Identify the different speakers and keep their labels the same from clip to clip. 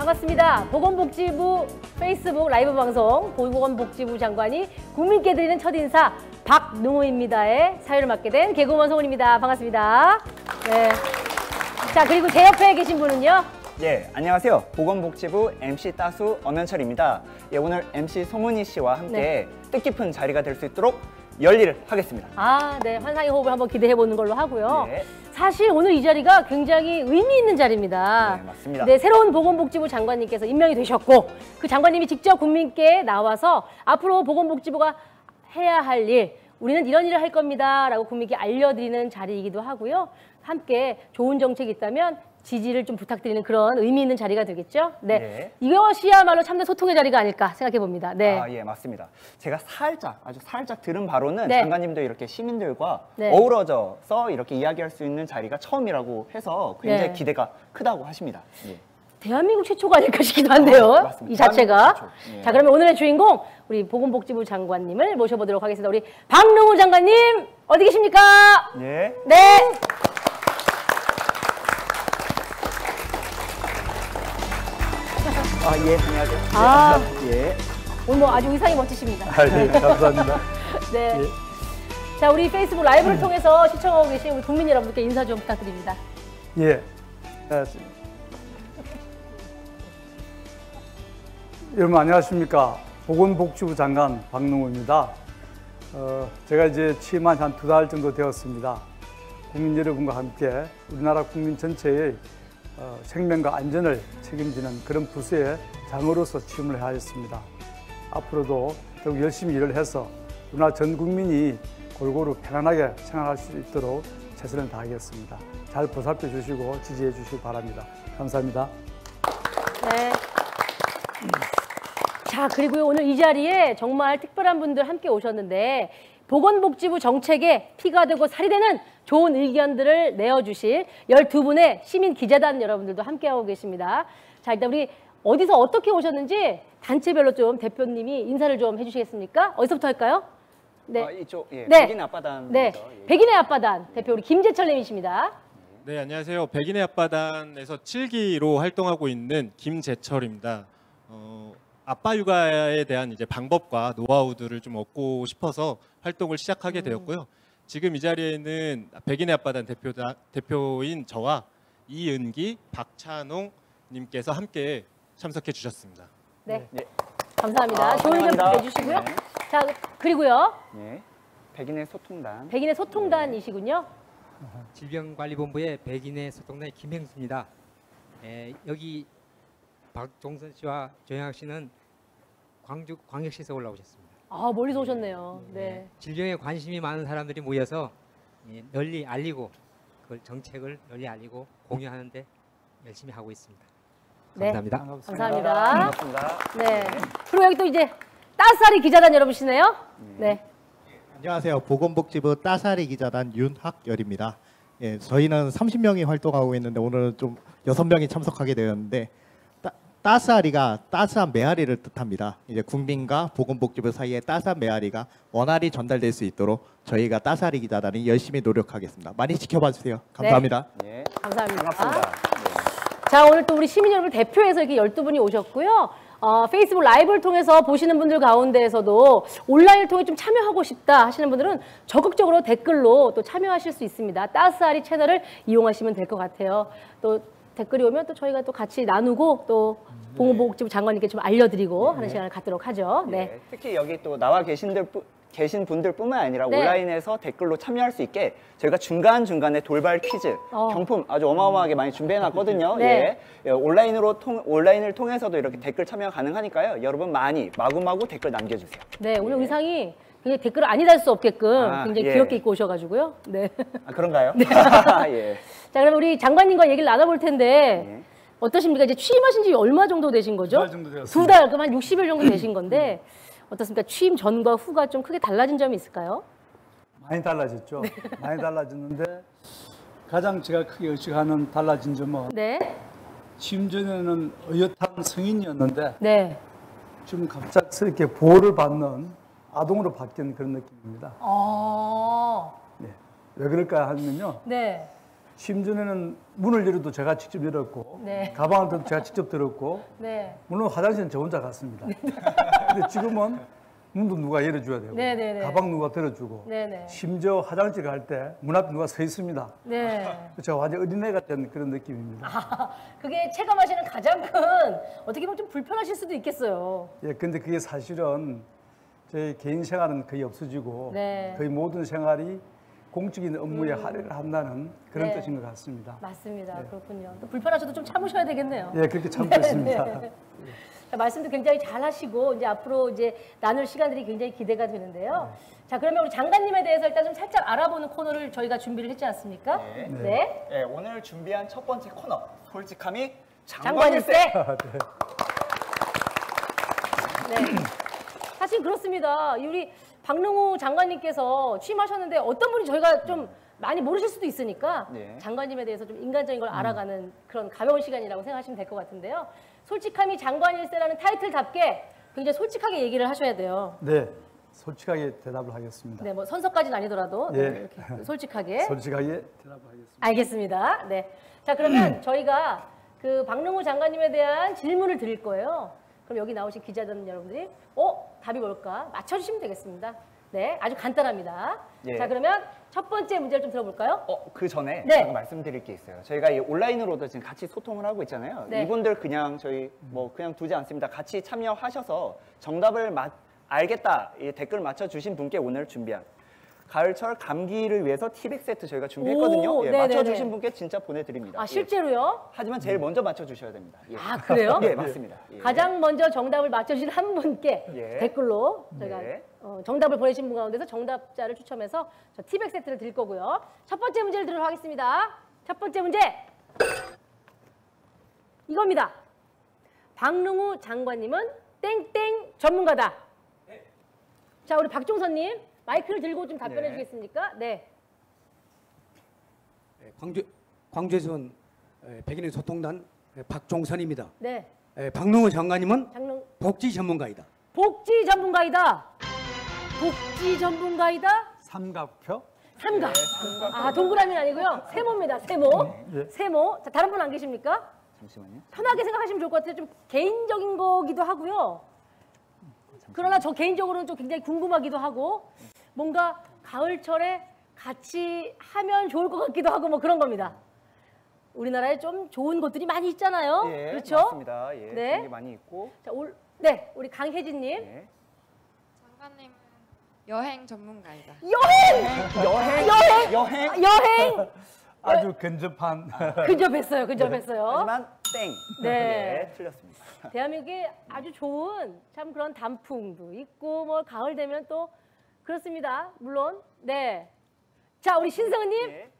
Speaker 1: 반갑습니다. 보건복지부 페이스북 라이브 방송 보건복지부 장관이 국민께 드리는 첫인사 박능호입니다의 사회를 맡게 된 개그우먼 송은입니다. 반갑습니다. 네. 자, 그리고 제 옆에 계신 분은요.
Speaker 2: 예, 안녕하세요. 보건복지부 MC 따수 엄현철입니다. 예, 오늘 MC 송은희 씨와 함께 뜻깊은 자리가 될 수 있도록 열일을 하겠습니다.
Speaker 1: 아, 네. 환상의 호흡을 한번 기대해 보는 걸로 하고요.
Speaker 2: 네.
Speaker 1: 사실 오늘 이 자리가 굉장히 의미 있는 자리입니다.
Speaker 2: 네, 맞습니다.
Speaker 1: 네, 새로운 보건복지부 장관님께서 임명이 되셨고 그 장관님이 직접 국민께 나와서 앞으로 보건복지부가 해야 할 일, 우리는 이런 일을 할 겁니다 라고 국민께 알려드리는 자리이기도 하고요. 함께 좋은 정책이 있다면 지지를 좀 부탁드리는 그런 의미 있는 자리가 되겠죠. 네,
Speaker 2: 네.
Speaker 1: 이것이야말로 참된 소통의 자리가 아닐까 생각해 봅니다. 네.
Speaker 2: 아, 예, 맞습니다. 제가 아주 살짝 들은 바로는
Speaker 1: 네.
Speaker 2: 장관님도 이렇게 시민들과
Speaker 1: 네.
Speaker 2: 어우러져서 이렇게 이야기할 수 있는 자리가 처음이라고 해서 굉장히
Speaker 1: 네.
Speaker 2: 기대가 크다고 하십니다. 예.
Speaker 1: 대한민국 최초가 아닐까 싶기도 한데요.
Speaker 2: 맞습니다.
Speaker 1: 이 자체가.
Speaker 2: 최초. 예.
Speaker 1: 자, 그러면 오늘의 주인공 우리 보건복지부 장관님을 모셔보도록 하겠습니다. 우리 박능호 장관님 어디 계십니까?
Speaker 2: 예.
Speaker 1: 네.
Speaker 2: 아, 예, 안녕하세요.
Speaker 1: 아.
Speaker 2: 예.
Speaker 1: 오늘 뭐 아주 의상이 멋지십니다.
Speaker 3: 아, 네, 감사합니다.
Speaker 1: 네.
Speaker 3: 예.
Speaker 1: 자, 우리 페이스북 라이브를 통해서 시청하고 계신 우리 국민 여러분께 인사 좀 부탁드립니다.
Speaker 3: 예. 여러분 안녕하십니까. 보건복지부 장관 박능호입니다. 제가 이제 취임한 한 2달 정도 되었습니다. 국민 여러분과 함께 우리나라 국민 전체의 생명과 안전을 책임지는 그런 부서의 장으로서 취임을 하였습니다. 앞으로도 더욱 열심히 일을 해서 우리나라 전 국민이 골고루 편안하게 생활할 수 있도록 최선을 다하겠습니다. 잘 보살펴 주시고 지지해 주시기 바랍니다. 감사합니다.
Speaker 1: 네. 자, 그리고 오늘 이 자리에 정말 특별한 분들 함께 오셨는데 보건복지부 정책에 피가 되고 살이 되는 좋은 의견들을 내어주실 12분의 시민 기자단 여러분들도 함께하고 계십니다. 자, 일단 우리 어디서 어떻게 오셨는지 단체별로 좀 대표님이 인사를 좀 해주시겠습니까? 어디서부터 할까요? 네.
Speaker 2: 아, 이쪽, 예.
Speaker 1: 네.
Speaker 2: 백인 앞바단.
Speaker 1: 네.
Speaker 2: 예.
Speaker 1: 백인의 앞바단 대표 우리 김재철님이십니다.
Speaker 4: 네, 안녕하세요. 백인의 앞바단에서 7기로 활동하고 있는 김재철입니다. 아빠 육아에 대한 이제 방법과 노하우들을 좀 얻고 싶어서 활동을 시작하게 되었고요. 지금 이 자리에는 백인의 앞바단 대표인 저와 이은기, 박찬홍 님께서 함께 참석해 주셨습니다.
Speaker 1: 네.
Speaker 2: 네.
Speaker 1: 감사합니다.
Speaker 2: 아,
Speaker 1: 좋은 의견
Speaker 2: 환영합니다.
Speaker 1: 내주시고요.
Speaker 2: 네.
Speaker 1: 자, 그리고요.
Speaker 2: 예. 백인의 소통단.
Speaker 1: 백인의 소통단이시군요.
Speaker 5: 질병관리본부의 백인의 소통단의 김행수입니다. 여기 박종선 씨와 조영학 씨는 광주 광역시에서 올라오셨습니다.
Speaker 1: 아, 멀리서 오셨네요. 네.
Speaker 5: 질병에 관심이 많은 사람들이 모여서 널리 알리고 그 정책을 널리 알리고 공유하는데 열심히 하고 있습니다.
Speaker 1: 네.
Speaker 5: 감사합니다.
Speaker 1: 감사합니다.
Speaker 2: 반갑습니다.
Speaker 1: 네. 그리고 여기 또 이제 따스하리 기자단 여러분이시네요. 네.
Speaker 6: 안녕하세요. 보건복지부 따사리 기자단 윤학열입니다. 예, 저희는 30명이 활동하고 있는데 오늘은 좀 6명이 참석하게 되었는데 따스아리가 따스한 메아리를 뜻합니다. 이제 국민과 보건복지부 사이에 따스한 메아리가 원활히 전달될 수 있도록 저희가 따스아리 기자단이 열심히 노력하겠습니다. 많이 지켜봐 주세요. 감사합니다.
Speaker 2: 예.
Speaker 1: 감사합니다.
Speaker 2: 반갑습니다.
Speaker 1: 자, 오늘 또 우리 시민 여러분 대표해서 이렇게 12분이 오셨고요. 페이스북 라이브를 통해서 보시는 분들 가운데에서도 온라인을 통해 좀 참여하고 싶다 하시는 분들은 적극적으로 댓글로 또 참여하실 수 있습니다. 따스아리 채널을 이용하시면 될 것 같아요. 또 댓글이 오면 또 저희가 또 같이 나누고 또 보건복지부 장관님께 좀 알려드리고 하는 시간을 갖도록 하죠. 네.
Speaker 2: 네. 특히 여기 또 나와 계신 분들뿐만 아니라
Speaker 1: 네.
Speaker 2: 온라인에서 댓글로 참여할 수 있게 저희가 중간중간에 돌발 퀴즈, 경품 아주 어마어마하게 많이 준비해놨거든요.
Speaker 1: 네.
Speaker 2: 예. 온라인을 통해서도 이렇게 댓글 참여 가능하니까요. 여러분 많이 마구마구 댓글 남겨주세요.
Speaker 1: 네, 오늘 의상이 굉장히 댓글을 아니 달 수 없게끔 굉장히
Speaker 2: 예.
Speaker 1: 귀엽게 입고 오셔가지고요. 네.
Speaker 2: 아, 그런가요?
Speaker 1: 네.
Speaker 2: 예.
Speaker 1: 자, 그럼 우리 장관님과 얘기를 나눠볼 텐데
Speaker 2: 예.
Speaker 1: 어떠십니까? 이제 취임하신 지 얼마 정도 되신 거죠?
Speaker 3: 2달 정도 되었습니다.
Speaker 1: 2달, 그럼 한 60일 정도 되신 건데 어떻습니까? 취임 전과 후가 좀 크게 달라진 점이 있을까요?
Speaker 3: 많이 달라졌죠. 많이 달라졌는데 가장 제가 크게 의식하는 달라진 점은
Speaker 1: 네.
Speaker 3: 취임 전에는 어엿한 성인이었는데
Speaker 1: 네.
Speaker 3: 지금 갑작스럽게 보호를 받는 아동으로 바뀐 그런 느낌입니다.
Speaker 1: 어.
Speaker 3: 네. 왜 그럴까 하면요.
Speaker 1: 네.
Speaker 3: 심전에는 문을 열어도 제가 직접 열었고
Speaker 1: 네.
Speaker 3: 가방을 들어도 제가 직접 들었고
Speaker 1: 네.
Speaker 3: 물론 화장실은 저 혼자 갔습니다. 근데 지금은 문도 누가 열어줘야 되고
Speaker 1: 네네네.
Speaker 3: 가방 누가 들어주고
Speaker 1: 네네.
Speaker 3: 심지어 화장실 갈 때 문 앞에 누가 서 있습니다.
Speaker 1: 네.
Speaker 3: 제가 완전 어린애가 된 그런 느낌입니다.
Speaker 1: 그게 체감하시는 가장 큰 어떻게 보면 좀 불편하실 수도 있겠어요.
Speaker 3: 예, 근데 그게 사실은 제 개인 생활은 거의 없어지고
Speaker 1: 네.
Speaker 3: 거의 모든 생활이 공적인 업무에 할애를 한다는 그런
Speaker 1: 네.
Speaker 3: 뜻인 것 같습니다.
Speaker 1: 맞습니다. 그렇군요. 또 불편하셔도 좀 참으셔야 되겠네요.
Speaker 3: 예, 그렇게 참고 있습니다.
Speaker 1: 네. 자, 말씀도 굉장히 잘하시고 이제 앞으로 이제 나눌 시간들이 굉장히 기대가 되는데요. 자, 그러면 우리 장관님에 대해서 일단 좀 살짝 알아보는 코너를 저희가 준비를 했지 않습니까?
Speaker 2: 네.
Speaker 1: 네.
Speaker 2: 네, 오늘 준비한 첫 번째 코너 솔직함이
Speaker 1: 장관일세.
Speaker 2: 장관일세.
Speaker 1: 네. 사실 그렇습니다. 우리 박능우 장관님께서 취임하셨는데 어떤 분이 저희가 좀 많이 모르실 수도 있으니까
Speaker 2: 네.
Speaker 1: 장관님에 대해서 좀 인간적인 걸 알아가는 그런 가벼운 시간이라고 생각하시면 될 것 같은데요. 솔직함이 장관일세라는 타이틀답게 굉장히 솔직하게 얘기를 하셔야 돼요.
Speaker 3: 네, 솔직하게 대답을 하겠습니다.
Speaker 1: 네, 뭐 선서까지는 아니더라도 네,
Speaker 3: 예.
Speaker 1: 이렇게 솔직하게.
Speaker 3: 솔직하게 대답을 하겠습니다.
Speaker 1: 알겠습니다. 네. 자, 그러면 저희가 그 박능우 장관님에 대한 질문을 드릴 거예요. 그럼 여기 나오신 기자들 여러분들이 답이 뭘까 맞춰주시면 되겠습니다. 네, 아주 간단합니다.
Speaker 2: 예.
Speaker 1: 자, 그러면 첫 번째 문제를 좀 들어볼까요?
Speaker 2: 그 전에
Speaker 1: 네.
Speaker 2: 제가 말씀드릴 게 있어요. 저희가 이 온라인으로도 지금 같이 소통을 하고 있잖아요.
Speaker 1: 네.
Speaker 2: 이분들 그냥 저희 뭐 그냥 두지 않습니다. 같이 참여하셔서 정답을 알겠다 이 댓글 맞춰주신 분께 오늘 준비한 가을철 감기를 위해서 티백 세트 저희가 준비했거든요.
Speaker 1: 오,
Speaker 2: 예,
Speaker 1: 네네네.
Speaker 2: 맞춰주신 분께 진짜 보내드립니다.
Speaker 1: 아,
Speaker 2: 예.
Speaker 1: 실제로요?
Speaker 2: 하지만 제일 먼저 맞춰주셔야 됩니다. 예.
Speaker 1: 아, 그래요?
Speaker 2: 예, 맞습니다. 예.
Speaker 1: 가장 먼저 정답을 맞춰주신 한 분께
Speaker 2: 예.
Speaker 1: 댓글로 저희가
Speaker 2: 네.
Speaker 1: 정답을 보내신 분 가운데서 정답자를 추첨해서 저 티백 세트를 드릴 거고요. 첫 번째 문제를 드리도록 하겠습니다. 첫 번째 문제 이겁니다. 박능우 장관님은 땡땡 전문가다. 자, 우리 박종선님 마이크를 들고 좀 답변해
Speaker 2: 네.
Speaker 1: 주겠습니까? 네.
Speaker 7: 광주에서 백인의 소통단 박종선입니다.
Speaker 1: 네.
Speaker 7: 박능우 장관님은
Speaker 1: 장릉
Speaker 7: 복지 전문가이다.
Speaker 1: 복지 전문가이다. 복지 전문가이다.
Speaker 3: 삼각표?
Speaker 1: 삼각. 아, 동그라미는 아니고요. 세모입니다. 세모.
Speaker 3: 예.
Speaker 1: 세모. 자, 다른 분 안 계십니까?
Speaker 2: 잠시만요.
Speaker 1: 편하게 생각하시면 좋을 것 같아요. 좀 개인적인 거기도 하고요. 그러나 저 개인적으로는 좀 굉장히 궁금하기도 하고 뭔가 가을철에 같이 하면 좋을 것 같기도 하고 뭐 그런 겁니다. 우리나라에 좀 좋은 곳들이 많이 있잖아요.
Speaker 2: 예,
Speaker 1: 그렇죠?
Speaker 2: 맞습니다. 예,
Speaker 1: 네.
Speaker 2: 그런 게 많이 있고.
Speaker 1: 자, 네, 우리 강혜진님.
Speaker 2: 예.
Speaker 8: 장관님은 여행 전문가이다.
Speaker 1: 여행.
Speaker 3: 아주 근접한
Speaker 1: 근접했어요. 근접했어요.
Speaker 2: 하지만 땡.
Speaker 1: 네.
Speaker 2: 예, 틀렸습니다.
Speaker 1: 대한민국에 아주 좋은 참 그런 단풍도 있고 뭐 가을 되면 또 그렇습니다. 물론 네. 자, 우리 신성은님
Speaker 2: 예.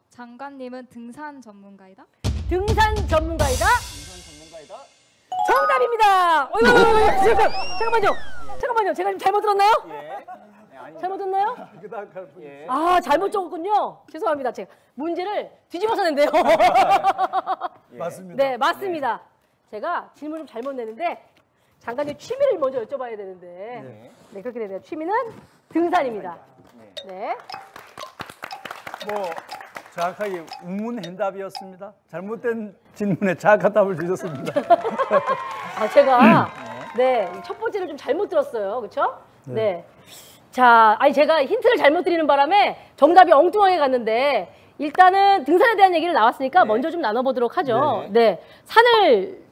Speaker 8: 장관님은 등산 전문가이다.
Speaker 1: 등산 전문가이다.
Speaker 2: 인선 전문가이다.
Speaker 1: 정답입니다. 잠깐만요. 제가 좀 잘못 들었나요?
Speaker 2: 예. 네, 아닙니다.
Speaker 1: 잘못 들었나요?
Speaker 3: 그다음 갈 분이
Speaker 2: 예.
Speaker 1: 아, 잘못 적었군요. 죄송합니다. 제가 문제를 뒤집어서 낸대요.
Speaker 2: 예.
Speaker 3: 맞습니다.
Speaker 1: 네, 맞습니다. 제가 질문을 좀 잘못 내는데 장관님 취미를 먼저 여쭤봐야 되는데 네, 그렇게 되네요. 취미는 등산입니다. 네.
Speaker 3: 뭐 정확하게 우문hen답이었습니다. 잘못된 질문에 정확한 답을 주셨습니다.
Speaker 1: 아, 제가 네, 첫 번째를 좀 잘못 들었어요. 그렇죠? 네. 자, 아니 제가 힌트를 잘못 드리는 바람에 정답이 엉뚱하게 갔는데 일단은 등산에 대한 얘기를 나왔으니까 먼저 좀 나눠보도록 하죠. 네. 산을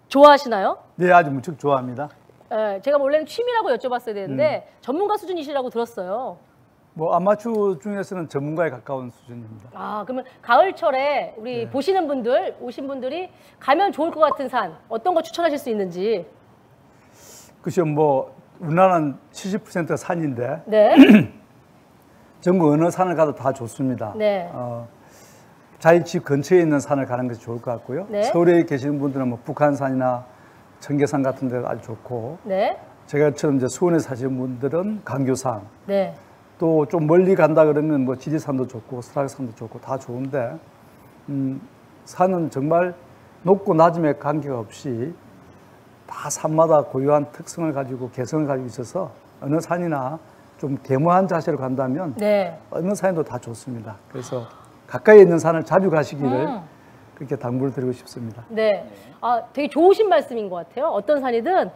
Speaker 1: 좋아하시나요?
Speaker 3: 네, 아주 무척 좋아합니다.
Speaker 1: 제가 원래는 취미라고 여쭤봤어야 되는데 전문가 수준이시라고 들었어요.
Speaker 3: 뭐 아마추어 중에서는 전문가에 가까운 수준입니다.
Speaker 1: 아, 그러면 가을철에 우리 보시는 분들, 오신 분들이 가면 좋을 것 같은 산 어떤 거 추천하실 수 있는지.
Speaker 3: 그죠, 뭐 우리나라는 70%가 산인데
Speaker 1: 네.
Speaker 3: 전국 어느 산을 가도 다 좋습니다.
Speaker 1: 네.
Speaker 3: 자기 집 근처에 있는 산을 가는 것이 좋을 것 같고요.
Speaker 1: 네.
Speaker 3: 서울에 계시는 분들은 뭐 북한산이나 청계산 같은 데가 아주 좋고
Speaker 1: 네.
Speaker 3: 제가처럼 이제 수원에 사시는 분들은 강교산
Speaker 1: 네.
Speaker 3: 또 좀 멀리 간다 그러면 뭐 지리산도 좋고 설악산도 좋고 다 좋은데 산은 정말 높고 낮음에 관계가 없이 다 산마다 고유한 특성을 가지고 개성을 가지고 있어서 어느 산이나 좀 겸허한 자세로 간다면
Speaker 1: 네.
Speaker 3: 어느 산에도 다 좋습니다. 그래서 가까이 있는 산을 자주 가시기를 그렇게 당부를 드리고 싶습니다.
Speaker 1: 네. 아, 되게 좋으신 말씀인 것 같아요. 어떤 산이든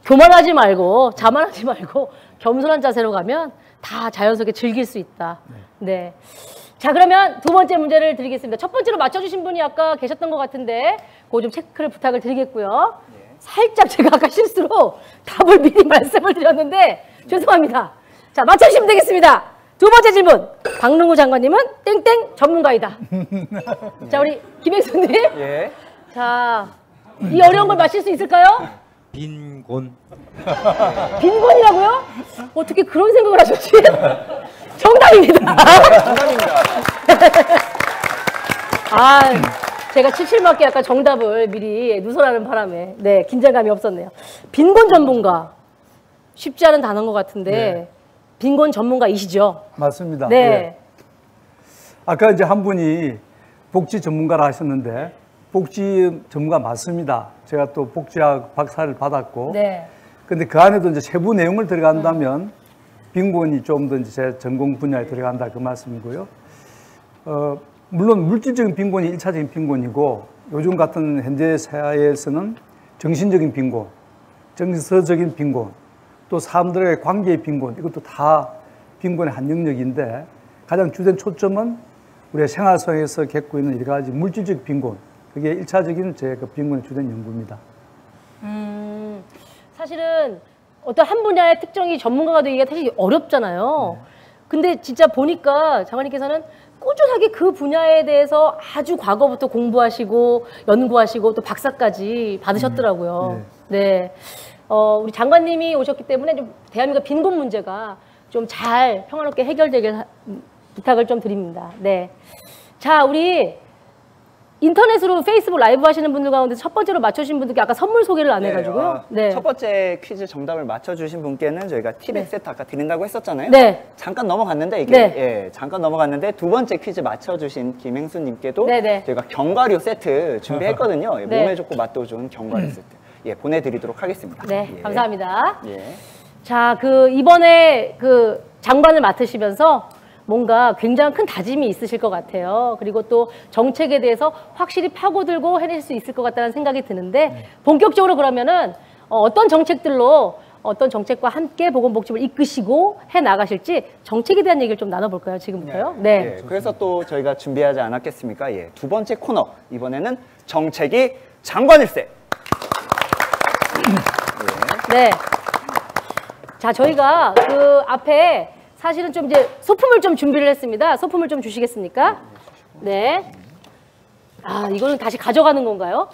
Speaker 1: 교만하지 말고 자만하지 말고 겸손한 자세로 가면 다 자연스럽게 즐길 수 있다. 네. 자, 그러면 두 번째 문제를 드리겠습니다. 첫 번째로 맞춰주신 분이 아까 계셨던 것 같은데 그거 좀 체크를 부탁을 드리겠고요. 살짝 제가 아까 실수로 답을 미리 말씀을 드렸는데 죄송합니다. 자, 맞춰주시면 되겠습니다. 두 번째 질문. 박능우 장관님은 땡땡 전문가이다. 자, 우리 김행수님.
Speaker 2: 예.
Speaker 1: 자, 이 어려운 걸 맞힐 수 있을까요?
Speaker 5: 빈곤.
Speaker 1: 빈곤이라고요? 어떻게 그런 생각을 하셨지? 정답입니다.
Speaker 2: 정답입니다.
Speaker 1: 아, 제가 칠칠맞게 약간 정답을 미리 누설하는 바람에 네, 긴장감이 없었네요. 빈곤 전문가. 쉽지 않은 단어인 것 같은데
Speaker 3: 네.
Speaker 1: 빈곤 전문가이시죠?
Speaker 3: 맞습니다.
Speaker 1: 네.
Speaker 3: 예. 아까 이제 한 분이 복지 전문가라 하셨는데 복지 전문가 맞습니다. 제가 또 복지학 박사를 받았고
Speaker 1: 네.
Speaker 3: 근데 그 안에도 이제 세부 내용을 들어간다면 빈곤이 좀 더 이제 제 전공 분야에 들어간다 그 말씀이고요. 물론 물질적인 빈곤이 1차적인 빈곤이고 요즘 같은 현대 사회에서는 정신적인 빈곤, 정서적인 빈곤, 또 사람들의 관계의 빈곤 이것도 다 빈곤의 한 영역인데 가장 주된 초점은 우리가 생활 속에서 겪고 있는 여러 가지 물질적 빈곤 그게 1차적인 제 그 빈곤의 주된 연구입니다.
Speaker 1: 사실은 어떤 한 분야의 특정이 전문가가 되기가 사실 어렵잖아요. 근데 진짜 보니까 장관님께서는 꾸준하게 그 분야에 대해서 아주 과거부터 공부하시고 연구하시고 또 박사까지 받으셨더라고요. 네. 우리 장관님이 오셨기 때문에 좀 대한민국 빈곤 문제가 좀 잘 평화롭게 해결되길 부탁을 좀 드립니다. 네. 자, 우리 인터넷으로 페이스북 라이브 하시는 분들 가운데 첫 번째로 맞춰주신 분들께 아까 선물 소개를 안 해가지고요. 네.
Speaker 2: 첫 번째 퀴즈 정답을 맞춰주신 분께는 저희가 티백 세트 아까 드린다고 했었잖아요.
Speaker 1: 네.
Speaker 2: 잠깐 넘어갔는데 이게
Speaker 1: 네.
Speaker 2: 예, 잠깐 넘어갔는데 두 번째 퀴즈 맞춰주신 김행수님께도
Speaker 1: 네, 네.
Speaker 2: 저희가 견과류 세트 준비했거든요. 예,
Speaker 1: 네.
Speaker 2: 몸에 좋고 맛도 좋은 견과류 세트 예, 보내드리도록 하겠습니다.
Speaker 1: 네,
Speaker 2: 예.
Speaker 1: 감사합니다.
Speaker 2: 예.
Speaker 1: 자, 이번에 장관을 맡으시면서 뭔가 굉장히 큰 다짐이 있으실 것 같아요. 그리고 또 정책에 대해서 확실히 파고들고 해낼 수 있을 것 같다는 생각이 드는데 본격적으로 그러면은 어떤 정책들로 어떤 정책과 함께 보건복지부를 이끄시고 해 나가실지 정책에 대한 얘기를 좀 나눠볼까요? 지금부터요. 네.
Speaker 2: 예, 그래서 또 저희가 준비하지 않았겠습니까? 예, 두 번째 코너 이번에는 정책이 장관일세.
Speaker 1: 네. 자, 저희가 그 앞에 사실은 좀 이제 소품을 좀 준비를 했습니다. 소품을 좀 주시겠습니까? 네. 아, 이거는 다시 가져가는 건가요?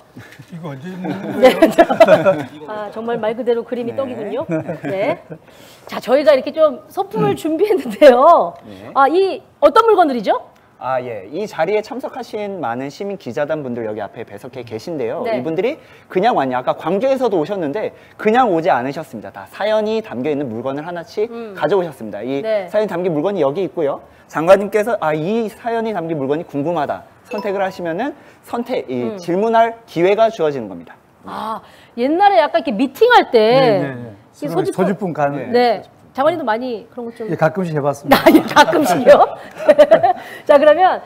Speaker 3: 이거 언제 먹는 거예요?
Speaker 1: 네. 아, 정말 말 그대로 그림이 떡이군요. 네. 자, 저희가 이렇게 좀 소품을 준비했는데요.
Speaker 2: 네.
Speaker 1: 아, 이 어떤 물건들이죠?
Speaker 2: 아, 예. 이 자리에 참석하신 많은 시민 기자단 분들 여기 앞에 배석해 계신데요.
Speaker 1: 네.
Speaker 2: 이분들이 그냥 왔냐. 아까 광주에서도 오셨는데 그냥 오지 않으셨습니다. 다 사연이 담겨 있는 물건을 하나씩 가져오셨습니다. 이
Speaker 1: 네.
Speaker 2: 사연이 담긴 물건이 여기 있고요. 장관님께서 이 사연이 담긴 물건이 궁금하다. 선택을 하시면은 질문할 기회가 주어지는 겁니다.
Speaker 1: 아, 옛날에 약간 이렇게 미팅할 때 이
Speaker 3: 소지품 가는
Speaker 1: 네. 장관님도 많이 그런 것 좀
Speaker 3: 예, 가끔씩 해봤습니다.
Speaker 1: 예, 가끔씩요. 자, 그러면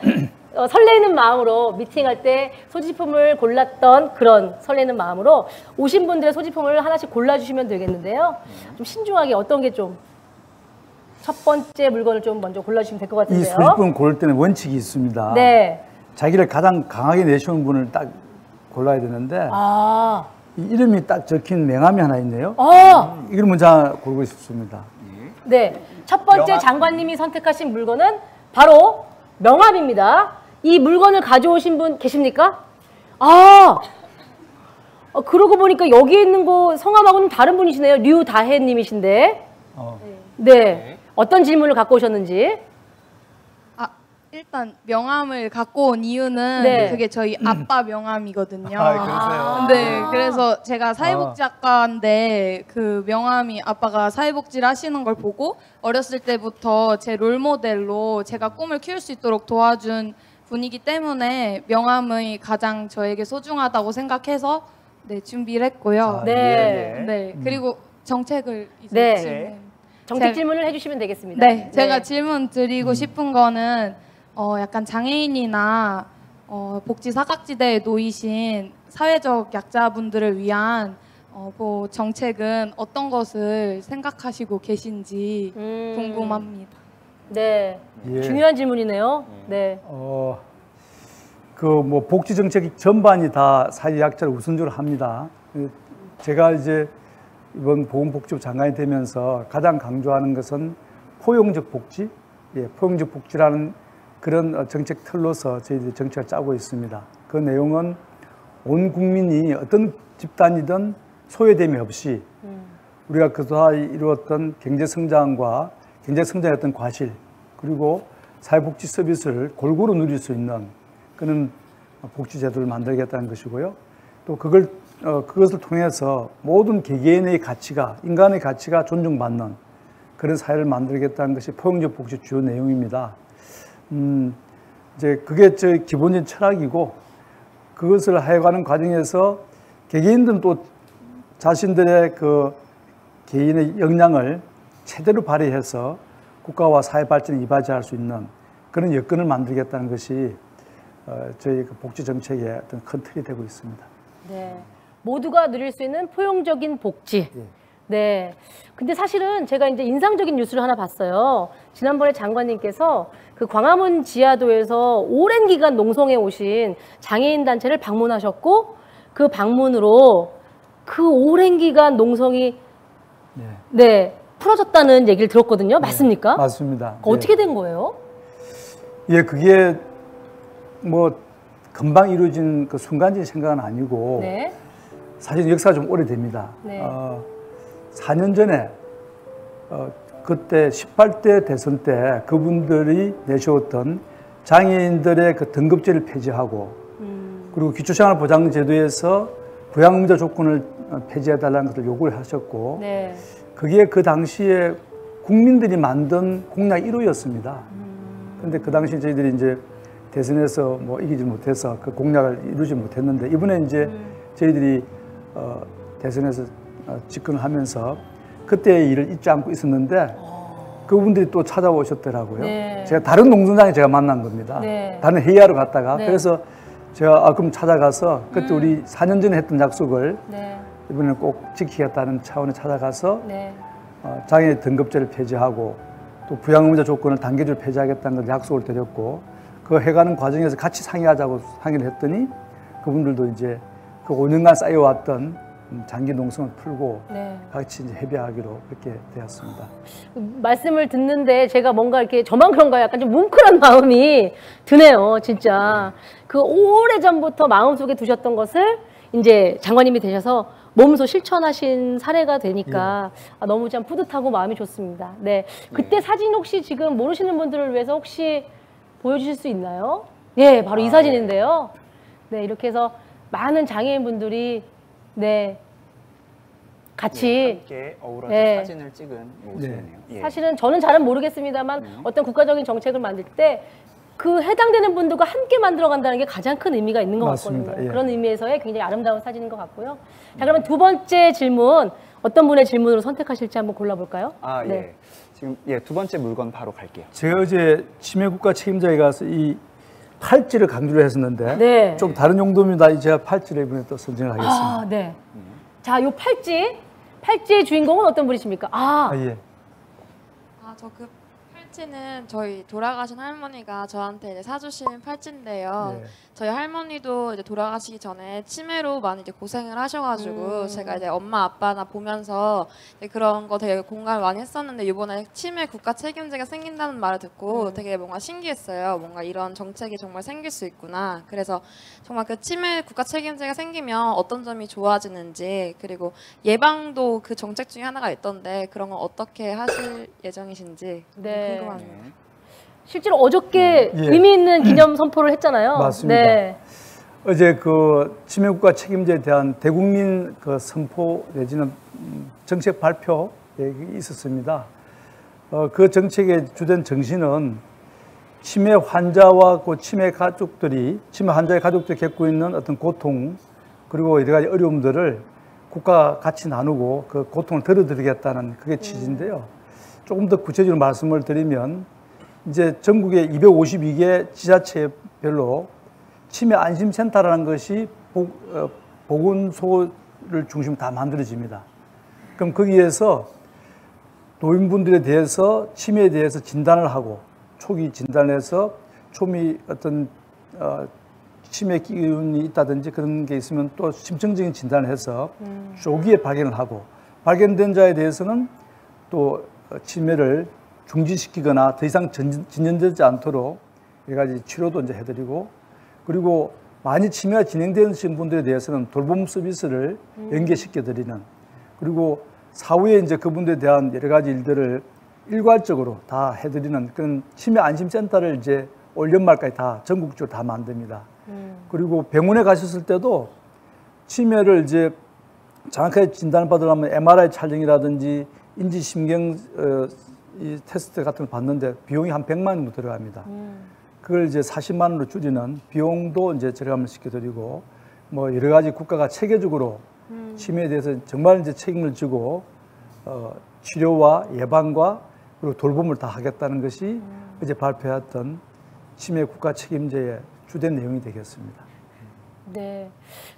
Speaker 1: 설레이는 마음으로 미팅할 때 소지품을 골랐던 그런 설레는 마음으로 오신 분들의 소지품을 하나씩 골라주시면 되겠는데요. 좀 신중하게 어떤 게 좀 첫 번째 물건을 좀 먼저 골라주시면 될 것
Speaker 3: 이
Speaker 1: 같은데요.
Speaker 3: 소지품을 고를 때는 원칙이 있습니다.
Speaker 1: 네.
Speaker 3: 자기를 가장 강하게 내세운 분을 딱 골라야 되는데
Speaker 1: 아,
Speaker 3: 이 이름이 딱 적힌 명함이 하나 있네요. 이걸 먼저 고르고 싶습니다.
Speaker 1: 네. 첫 번째
Speaker 2: 명함.
Speaker 1: 장관님이 선택하신 물건은 바로 명함입니다. 이 물건을 가져오신 분 계십니까? 아, 그러고 보니까 여기 있는 거 성함하고는 다른 분이시네요. 류다혜 님이신데. 네. 어떤 질문을 갖고 오셨는지.
Speaker 8: 아, 일단 명함을 갖고 온 이유는
Speaker 1: 네.
Speaker 8: 그게 저희 아빠 명함이거든요.
Speaker 3: 그러세요?
Speaker 8: 네, 그래서 제가 사회복지학과인데 그 명함이 아빠가 사회복지를 하시는 걸 보고 어렸을 때부터 제 롤모델로 제가 꿈을 키울 수 있도록 도와준 분이기 때문에 명함이 가장 저에게 소중하다고 생각해서 네, 준비를 했고요.
Speaker 1: 네.
Speaker 8: 네, 그리고 정책을 이제
Speaker 1: 네.
Speaker 8: 질문.
Speaker 1: 정책
Speaker 8: 제-
Speaker 1: 질문을 해주시면 되겠습니다.
Speaker 8: 네, 제가 질문 드리고 싶은 거는 약간 장애인이나 복지 사각지대에 놓이신 사회적 약자분들을 위한 정책은 어떤 것을 생각하시고 계신지 궁금합니다.
Speaker 1: 네,
Speaker 3: 예.
Speaker 1: 중요한 질문이네요. 네.
Speaker 3: 그 뭐 복지 정책 전반이 다 사회 약자를 우선적으로 합니다. 제가 이제 이번 보건복지부 장관이 되면서 가장 강조하는 것은 포용적 복지, 포용적 복지라는 그런 정책 틀로서 저희들이 정책을 짜고 있습니다. 그 내용은 온 국민이 어떤 집단이든 소외됨이 없이 우리가 그동안 이루었던 경제성장과 경제성장의 어떤 과실, 그리고 사회복지 서비스를 골고루 누릴 수 있는 그런 복지제도를 만들겠다는 것이고요. 또 그것을 통해서 모든 개개인의 가치가, 인간의 가치가 존중받는 그런 사회를 만들겠다는 것이 포용적 복지 주요 내용입니다. 이제 그게 저희 기본적인 철학이고, 그것을 해가는 과정에서 개개인들은 또 자신들의 그 개인의 역량을 최대로 발휘해서 국가와 사회 발전에 이바지할 수 있는 그런 여건을 만들겠다는 것이 저희 그 복지 정책의 어떤 큰 틀이 되고 있습니다.
Speaker 1: 네. 모두가 누릴 수 있는 포용적인 복지. 네. 근데 사실은 제가 이제 인상적인 뉴스를 하나 봤어요. 지난번에 장관님께서 그 광화문 지하도에서 오랜 기간 농성해 오신 장애인 단체를 방문하셨고, 그 방문으로 그 오랜 기간 농성이 풀어졌다는 얘기를 들었거든요. 맞습니까?
Speaker 3: 맞습니다.
Speaker 1: 어떻게 된 거예요?
Speaker 3: 예, 그게 뭐 금방 이루어진 그 순간적인 생각은 아니고
Speaker 1: 네.
Speaker 3: 사실 역사가 좀 오래됩니다.
Speaker 1: 네.
Speaker 3: 4년 전에 그때 18대 대선 때 그분들이 내세웠던 장애인들의 그 등급제를 폐지하고 그리고 기초생활보장제도에서 부양의무자 조건을 폐지해달라는 것을 요구를 하셨고
Speaker 1: 네.
Speaker 3: 그게 그 당시에 국민들이 만든 공약 1호였습니다. 그런데 그 당시 저희들이 이제 대선에서 뭐 이기지 못해서 그 공약을 이루지 못했는데, 이번에 이제 저희들이 대선에서 집권을 하면서 그때의 일을 잊지 않고 있었는데 그분들이 또 찾아오셨더라고요.
Speaker 1: 네.
Speaker 3: 제가 다른 농성장에 제가 만난 겁니다.
Speaker 1: 네.
Speaker 3: 다른 회의하러 갔다가.
Speaker 1: 네.
Speaker 3: 그래서 제가 그럼 찾아가서 그때 우리 4년 전에 했던 약속을
Speaker 1: 네.
Speaker 3: 이번에는 꼭 지키겠다는 차원에 찾아가서
Speaker 1: 네.
Speaker 3: 장애 등급제를 폐지하고 또 부양의무자 조건을 단계적으로 폐지하겠다는 걸 약속을 드렸고, 그 해가는 과정에서 같이 상의하자고 상의를 했더니 그분들도 이제 그 5년간 쌓여왔던 장기 농성을 풀고
Speaker 1: 네.
Speaker 3: 같이 이제 협의하기로 그렇게 되었습니다.
Speaker 1: 말씀을 듣는데 제가 뭔가 이렇게 저만 그런가요? 약간 좀 뭉클한 마음이 드네요, 진짜. 그 오래전부터 마음속에 두셨던 것을 이제 장관님이 되셔서 몸소 실천하신 사례가 되니까 너무 참 뿌듯하고 마음이 좋습니다. 네. 그때 사진 혹시 지금 모르시는 분들을 위해서 혹시 보여주실 수 있나요? 예, 바로 이 사진인데요. 네, 이렇게 해서 많은 장애인분들이 같이
Speaker 2: 함께 어우러져 사진을 찍은 모습이네요. 예.
Speaker 1: 사실은 저는 잘은 모르겠습니다만 어떤 국가적인 정책을 만들 때 그 해당되는 분들과 함께 만들어간다는 게 가장 큰 의미가 있는 것
Speaker 3: 맞습니다.
Speaker 1: 같거든요.
Speaker 3: 예.
Speaker 1: 그런 의미에서의 굉장히 아름다운 사진인 것 같고요. 자, 그러면 두 번째 질문, 어떤 분의 질문으로 선택하실지 한번 골라볼까요?
Speaker 2: 예. 지금 두 번째 물건 바로 갈게요.
Speaker 3: 제가 어제 치매국가 책임자에 가서 이 팔찌를 강조를 했었는데
Speaker 1: 네.
Speaker 3: 좀 다른 용도입니다. 제가 팔찌를 이번에 또 선정을 하겠습니다.
Speaker 1: 네. 자, 요 팔찌의 주인공은 어떤 분이십니까?
Speaker 3: 예.
Speaker 9: 저 그 팔찌는 저희 돌아가신 할머니가 저한테 이제 사주신 팔찌인데요.
Speaker 3: 네.
Speaker 9: 저희 할머니도 이제 돌아가시기 전에 치매로 많이 이제 고생을 하셔가지고 제가 이제 엄마 아빠나 보면서 이제 그런 거 되게 공감을 많이 했었는데 이번에 치매 국가 책임제가 생긴다는 말을 듣고 되게 뭔가 신기했어요. 뭔가 이런 정책이 정말 생길 수 있구나. 그래서 정말 그 치매 국가 책임제가 생기면 어떤 점이 좋아지는지, 그리고 예방도 그 정책 중에 하나가 있던데 그런 건 어떻게 하실 예정이신지 궁금합니다.
Speaker 1: 실제로 어저께 의미 있는 기념 선포를 했잖아요.
Speaker 3: 맞습니다.
Speaker 1: 네.
Speaker 3: 어제 그 치매국가 책임제에 대한 대국민 그 선포 내지는 정책 발표 있었습니다. 그 정책의 주된 정신은 치매 환자와 그 치매 환자의 가족들이 겪고 있는 어떤 고통, 그리고 여러 가지 어려움들을 국가가 같이 나누고 그 고통을 덜어드리겠다는 그게 취지인데요. 조금 더 구체적으로 말씀을 드리면 이제 전국에 252개 지자체별로 치매 안심센터라는 것이 보건소를 중심으로 다 만들어집니다. 그럼 거기에서 노인분들에 대해서 치매에 대해서 진단을 하고 초기 진단해서 초미 어떤 치매 기운이 있다든지 그런 게 있으면 또 심층적인 진단을 해서 조기에 발견을 하고 발견된 자에 대해서는 또 치매를 중지시키거나 더 이상 진전되지 않도록 여러 가지 치료도 이제 해드리고 그리고 많이 치매가 진행되신 분들에 대해서는 돌봄 서비스를 연계시켜드리는 그리고 사후에 이제 그분들에 대한 여러 가지 일들을 일괄적으로 다 해드리는 그런 치매 안심센터를 이제 올 연말까지 다 전국적으로 다 만듭니다. 그리고 병원에 가셨을 때도 치매를 이제 정확하게 진단을 받으려면 MRI 촬영이라든지 인지심경 이 테스트 같은 걸 받는데 비용이 한 100만 원 정도 들어갑니다. 그걸 이제 40만 원으로 줄이는 비용도 이제 절감을 시켜드리고 뭐 여러 가지 국가가 체계적으로 치매에 대해서 정말 이제 책임을 지고 치료와 예방과 그리고 돌봄을 다 하겠다는 것이 이제 발표했던 치매 국가 책임제의 주된 내용이 되겠습니다.
Speaker 1: 네,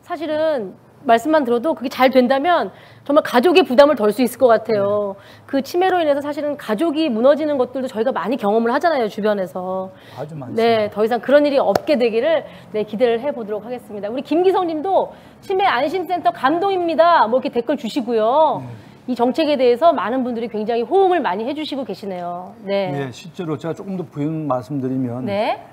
Speaker 1: 사실은 말씀만 들어도 그게 잘 된다면 정말 가족의 부담을 덜 수 있을 것 같아요. 그 치매로 인해서 사실은 가족이 무너지는 것들도 저희가 많이 경험을 하잖아요, 주변에서.
Speaker 3: 아주 많습니다.
Speaker 1: 네, 더 이상 그런 일이 없게 되기를 네, 기대를 해보도록 하겠습니다. 우리 김기성 님도 치매 안심센터 감동입니다. 뭐 이렇게 댓글 주시고요. 이 정책에 대해서 많은 분들이 굉장히 호응을 많이 해주시고 계시네요. 네.
Speaker 3: 네, 실제로 제가 조금 더 부연 말씀드리면
Speaker 1: 네.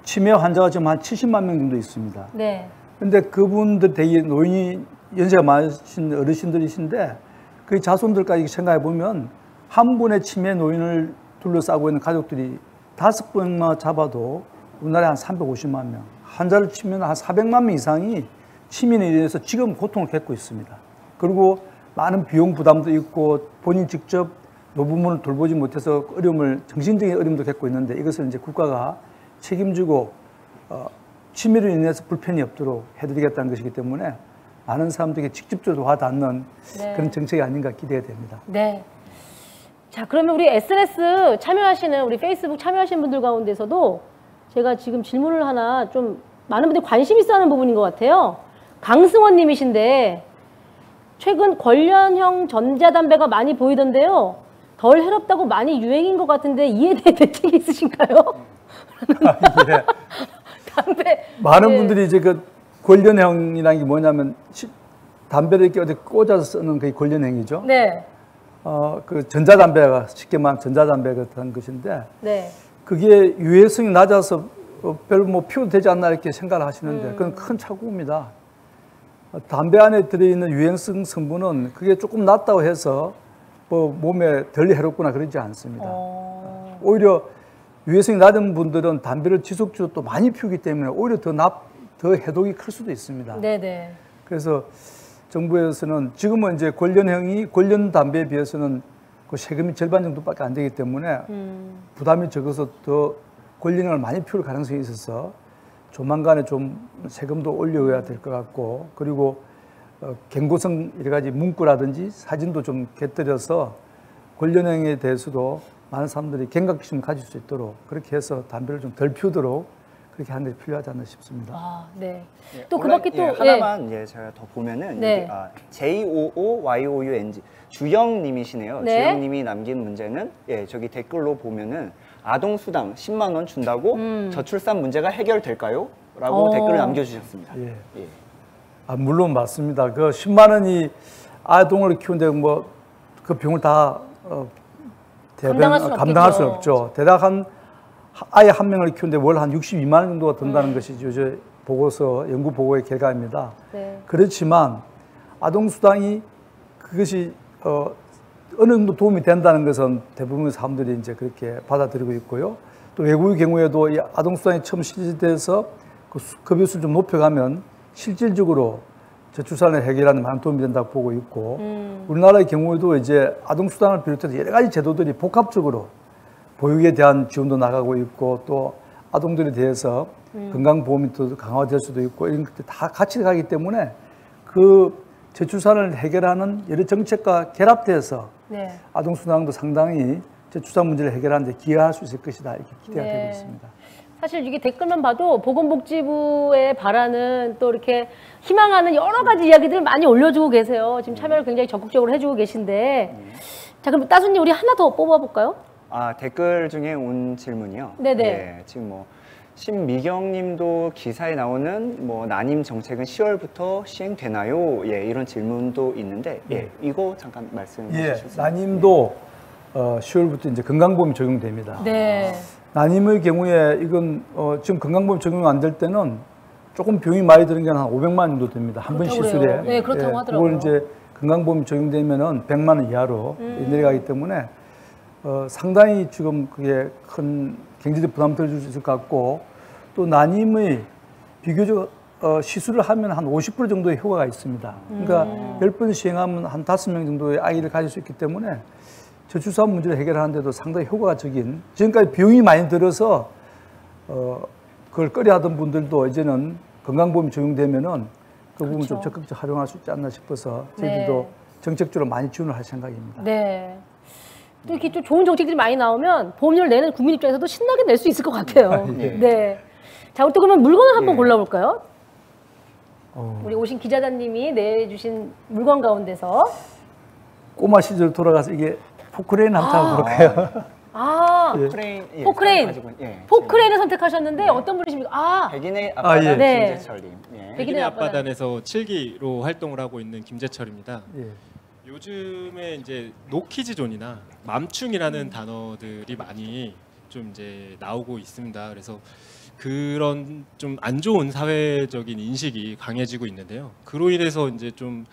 Speaker 3: 치매 환자가 지금 한 70만 명 정도 있습니다.
Speaker 1: 네.
Speaker 3: 근데 그분들 대개 노인이 연세가 많으신 어르신들이신데 그 자손들까지 생각해 보면 한 분의 치매 노인을 둘러싸고 있는 가족들이 5분만 잡아도 우리나라에 한 350만 명, 환자를 치면 한 400만 명 이상이 치매에 의해서 지금 고통을 겪고 있습니다. 그리고 많은 비용 부담도 있고 본인 직접 노부모를 돌보지 못해서 정신적인 어려움도 겪고 있는데 이것을 이제 국가가 책임지고 치매로 인해서 불편이 없도록 해드리겠다는 것이기 때문에 많은 사람들에게 직접적으로 와닿는
Speaker 1: 네.
Speaker 3: 그런 정책이 아닌가 기대가 됩니다.
Speaker 1: 네. 자, 그러면 우리 SNS 참여하시는, 우리 페이스북 참여하시는 분들 가운데서도 제가 지금 질문을 하나 좀 많은 분들이 관심 있어 하는 부분인 것 같아요. 강승원 님이신데, 최근 관련형 전자담배가 많이 보이던데요. 덜 해롭다고 많이 유행인 것 같은데 이에 대해 대책이 있으신가요?
Speaker 3: 예.
Speaker 1: 담배.
Speaker 3: 많은
Speaker 1: 네.
Speaker 3: 분들이 이제 그 관련형이라는 게 뭐냐면 담배를 이렇게 어디 꽂아서 쓰는 그게 관련형이죠.
Speaker 1: 네.
Speaker 3: 그 전자담배가 쉽게 말하면 전자담배 같은 것인데
Speaker 1: 네.
Speaker 3: 그게 유해성이 낮아서 별로 뭐 피워도 되지 않나 이렇게 생각을 하시는데 그건 큰 착오입니다. 담배 안에 들어있는 유해성 성분은 그게 조금 낮다고 해서 뭐 몸에 덜 해롭거나 그러지 않습니다. 오히려 유해성이 낮은 분들은 담배를 지속적으로 또 많이 피우기 때문에 오히려 더 해독이 클 수도 있습니다.
Speaker 1: 네네.
Speaker 3: 그래서 정부에서는 지금은 이제 관련 담배에 비해서는 그 세금이 절반 정도밖에 안 되기 때문에 부담이 적어서 더 관련형을 많이 피울 가능성이 있어서 조만간에 좀 세금도 올려야 될 것 같고 그리고 경고성 여러 가지 문구라든지 사진도 좀 곁들여서 관련형에 대해서도 많은 사람들이 경각심을 가질 수 있도록 그렇게 해서 담배를 좀 덜 피우도록 그렇게 하는 게 필요하지 않나 싶습니다.
Speaker 1: 아, 네.
Speaker 2: 예,
Speaker 1: 또 그 밖에 또
Speaker 2: 하나만 제가 더 보면은
Speaker 1: 네.
Speaker 2: JOOYOUNG 주영님이시네요.
Speaker 1: 네.
Speaker 2: 주영님이 남긴 문제는 저기 댓글로 보면은 아동 수당 10만 원 준다고 저출산 문제가 해결될까요? 라고 댓글을 남겨주셨습니다.
Speaker 3: 예. 물론 맞습니다. 그 10만 원이 아동을 키우는데 뭐 그 비용을 다 감당할 수 없죠. 대략 아이 한 명을 키우는데 월 한 62만 원 정도가 든다는 것이 요새 연구 보고의 결과입니다.
Speaker 1: 네.
Speaker 3: 그렇지만 아동수당이 그것이 어느 정도 도움이 된다는 것은 대부분의 사람들이 이제 그렇게 받아들이고 있고요. 또 외국의 경우에도 이 아동수당이 처음 실시돼서 그 급여수를 좀 높여가면 실질적으로 저출산을 해결하는 많은 도움이 된다고 보고 있고 우리나라의 경우에도 이제 아동수당을 비롯해서 여러 가지 제도들이 복합적으로 보육에 대한 지원도 나가고 있고 또 아동들에 대해서 건강보험이 또 강화될 수도 있고 이런 것들 다 같이 가기 때문에 그 저출산을 해결하는 여러 정책과 결합돼서
Speaker 1: 네.
Speaker 3: 아동수당도 상당히 저출산 문제를 해결하는 데 기여할 수 있을 것이다 이렇게 기대가
Speaker 1: 네.
Speaker 3: 되고 있습니다.
Speaker 1: 사실 이게 댓글만 봐도 보건복지부에 바라는 또 이렇게 희망하는 여러 가지 이야기들 많이 올려주고 계세요. 지금 참여를 굉장히 적극적으로 해주고 계신데 자 그럼 따수님 우리 하나 더 뽑아볼까요?
Speaker 2: 아, 댓글 중에 온 질문이요.
Speaker 1: 네네.
Speaker 2: 예, 지금 뭐 신미경님도 기사에 나오는 뭐 난임 정책은 10월부터 시행되나요? 예, 이런 질문도 있는데 예, 이거 잠깐 말씀해
Speaker 3: 예,
Speaker 2: 주실 수 있나요?
Speaker 3: 난임도 10월부터 이제 건강보험이 적용됩니다.
Speaker 1: 네.
Speaker 3: 난임의 경우에 이건 지금 건강보험 적용 안 될 때는 조금 비용이 많이 드는 게 한 500만 원 정도 됩니다. 한 번
Speaker 1: 그렇다고
Speaker 3: 시술에.
Speaker 1: 그래요. 네, 그렇다고 하더라고요.
Speaker 3: 그걸 이제 건강보험이 적용되면은 100만 원 이하로 내려가기 때문에 상당히 지금 그게 큰 경제적 부담을 덜 줄 수 있을 것 같고 또 난임의 비교적 시술을 하면 한 50% 정도의 효과가 있습니다. 그러니까 10번 시행하면 한 5명 정도의 아이를 가질 수 있기 때문에 저출산 문제를 해결하는데도 상당히 효과가 적인 지금까지 비용이 많이 들어서 그걸 꺼려하던 분들도 이제는 건강보험이 적용되면은 그 부분 좀 적극적으로 활용할 수 있지 않나 싶어서 저희들도
Speaker 1: 네.
Speaker 3: 정책적으로 많이 지원을 할 생각입니다.
Speaker 1: 네. 또 이렇게 좀 좋은 정책들이 많이 나오면 보험료를 내는 국민 입장에서도 신나게 낼 수 있을 것 같아요.
Speaker 3: 예.
Speaker 1: 네. 자, 우리 또 그러면 물건을 한번
Speaker 2: 예.
Speaker 1: 골라볼까요? 우리 오신 기자단님이 내주신 물건 가운데서
Speaker 3: 꼬마 시절 돌아가서 이게 포크레인 한번 타볼까요?
Speaker 1: 아,
Speaker 2: 포크레인, 예,
Speaker 1: 포크레인.
Speaker 2: 가지고, 예,
Speaker 1: 포크레인을 선택하셨는데 어떤 분이십니까? 아,
Speaker 2: 백인의
Speaker 3: 아, 예.
Speaker 2: 아빠는
Speaker 1: 네.
Speaker 2: 김재철님. 예.
Speaker 1: 백인의
Speaker 4: 백인의
Speaker 1: 앞바다.
Speaker 4: 앞바다에서 7기로 활동을 하고 있는 김재철입니다.
Speaker 3: 예.
Speaker 4: 요즘에 이제 노키즈존이나 맘충이라는 단어들이 많이 좀 이제 나오고 있습니다. 그래서 그런 좀 안 좋은 사회적인 인식이 강해지고 있는데요. 그로 인해서 이제 좀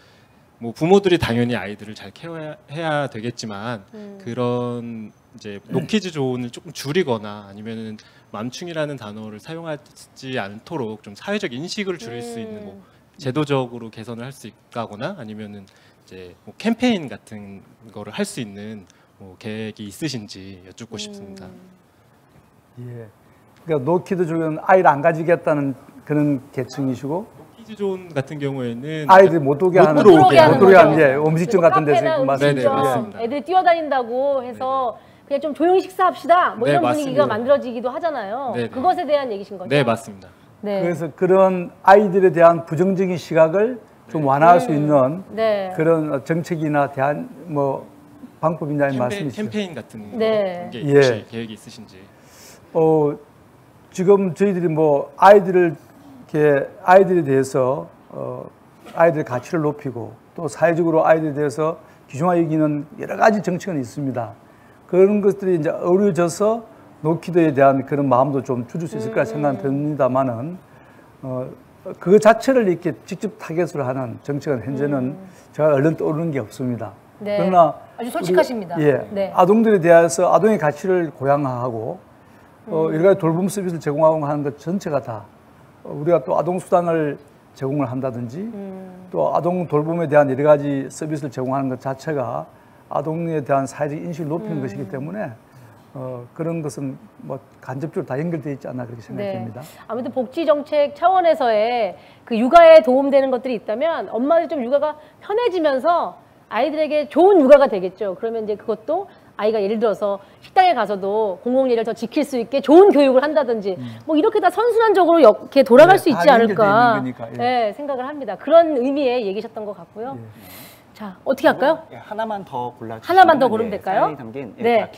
Speaker 4: 뭐 부모들이 당연히 아이들을 잘 케어해야 되겠지만 그런 이제 노키즈존을 조금 줄이거나 아니면은 맘충이라는 단어를 사용하지 않도록 좀 사회적 인식을 줄일 수 있는 뭐 제도적으로 개선을 할 수 있다거나 아니면은 이제 뭐 캠페인 같은 거를 할 수 있는 뭐 계획이 있으신지 여쭙고 싶습니다.
Speaker 3: 예. 그러니까 노키드 쪽은 아이를 안 가지겠다는 그런 계층이시고
Speaker 4: 키즈존 같은 경우에는
Speaker 3: 아이들 못 오게 하는
Speaker 1: 들어오게 하는
Speaker 3: 못 들어오게 하는
Speaker 1: 거죠.
Speaker 3: 예, 음식점 같은 데서
Speaker 1: 카페나
Speaker 3: 맞습니다.
Speaker 4: 네네,
Speaker 1: 음식점,
Speaker 4: 맞습니다.
Speaker 1: 애들이 뛰어다닌다고 해서 그냥 좀 조용히 식사합시다. 뭐
Speaker 4: 네,
Speaker 1: 이런
Speaker 4: 맞습니다.
Speaker 1: 분위기가 만들어지기도 하잖아요.
Speaker 4: 네네.
Speaker 1: 그것에 대한 얘기신 거죠?
Speaker 4: 네 맞습니다.
Speaker 1: 네.
Speaker 3: 그래서 그런 아이들에 대한 부정적인 시각을 좀 완화할 수 있는
Speaker 1: 네.
Speaker 3: 그런 정책이나 대한 뭐 방법이냐는 말씀이시죠.
Speaker 4: 캠페인 같은
Speaker 1: 네.
Speaker 4: 게
Speaker 3: 예.
Speaker 4: 혹시 계획이 있으신지?
Speaker 3: 지금 저희들이 뭐 아이들을 이렇게 아이들에 대해서 아이들의 가치를 높이고 또 사회적으로 아이들에 대해서 귀중하게 여기는 여러 가지 정책은 있습니다. 그런 것들이 이제 어우러져서 노키드에 대한 그런 마음도 좀 줄일 수 있을 거라 생각은 듭니다만은 그 자체를 이렇게 직접 타겟으로 하는 정책은 현재는 제가 얼른 떠오르는 게 없습니다.
Speaker 1: 네.
Speaker 3: 그러나
Speaker 1: 아주 솔직하십니다.
Speaker 3: 예,
Speaker 1: 네.
Speaker 3: 아동들에 대해서 아동의 가치를 고양화하고 여러 가지 돌봄 서비스를 제공하고 하는 것 전체가 다 우리가 또 아동 수당을 제공을 한다든지 또 아동 돌봄에 대한 여러 가지 서비스를 제공하는 것 자체가 아동에 대한 사회적 인식을 높이는 것이기 때문에 그런 것은 뭐 간접적으로 다 연결되어 있지 않나 그렇게 생각됩니다.
Speaker 1: 네. 아무튼 복지 정책 차원에서의 그 육아에 도움되는 것들이 있다면 엄마들 좀 육아가 편해지면서 아이들에게 좋은 육아가 되겠죠. 그러면 이제 그것도 아이가 예를 들어서 식당에 가서도 공공예를 더 지킬 수 있게 좋은 교육을 한다든지 뭐 이렇게 다 선순환적으로 이렇게 돌아갈
Speaker 3: 네,
Speaker 1: 수 있지
Speaker 3: 다 연결돼
Speaker 1: 않을까
Speaker 3: 있는 거니까, 예.
Speaker 1: 네, 생각을 합니다. 그런 의미의 얘기셨던 것 같고요. 자, 어떻게 할까요?
Speaker 2: 예, 하나만 더 골라.
Speaker 1: 하나만 더 고르면 될까요?
Speaker 2: 사연이 담긴 예,
Speaker 1: 네.
Speaker 2: 다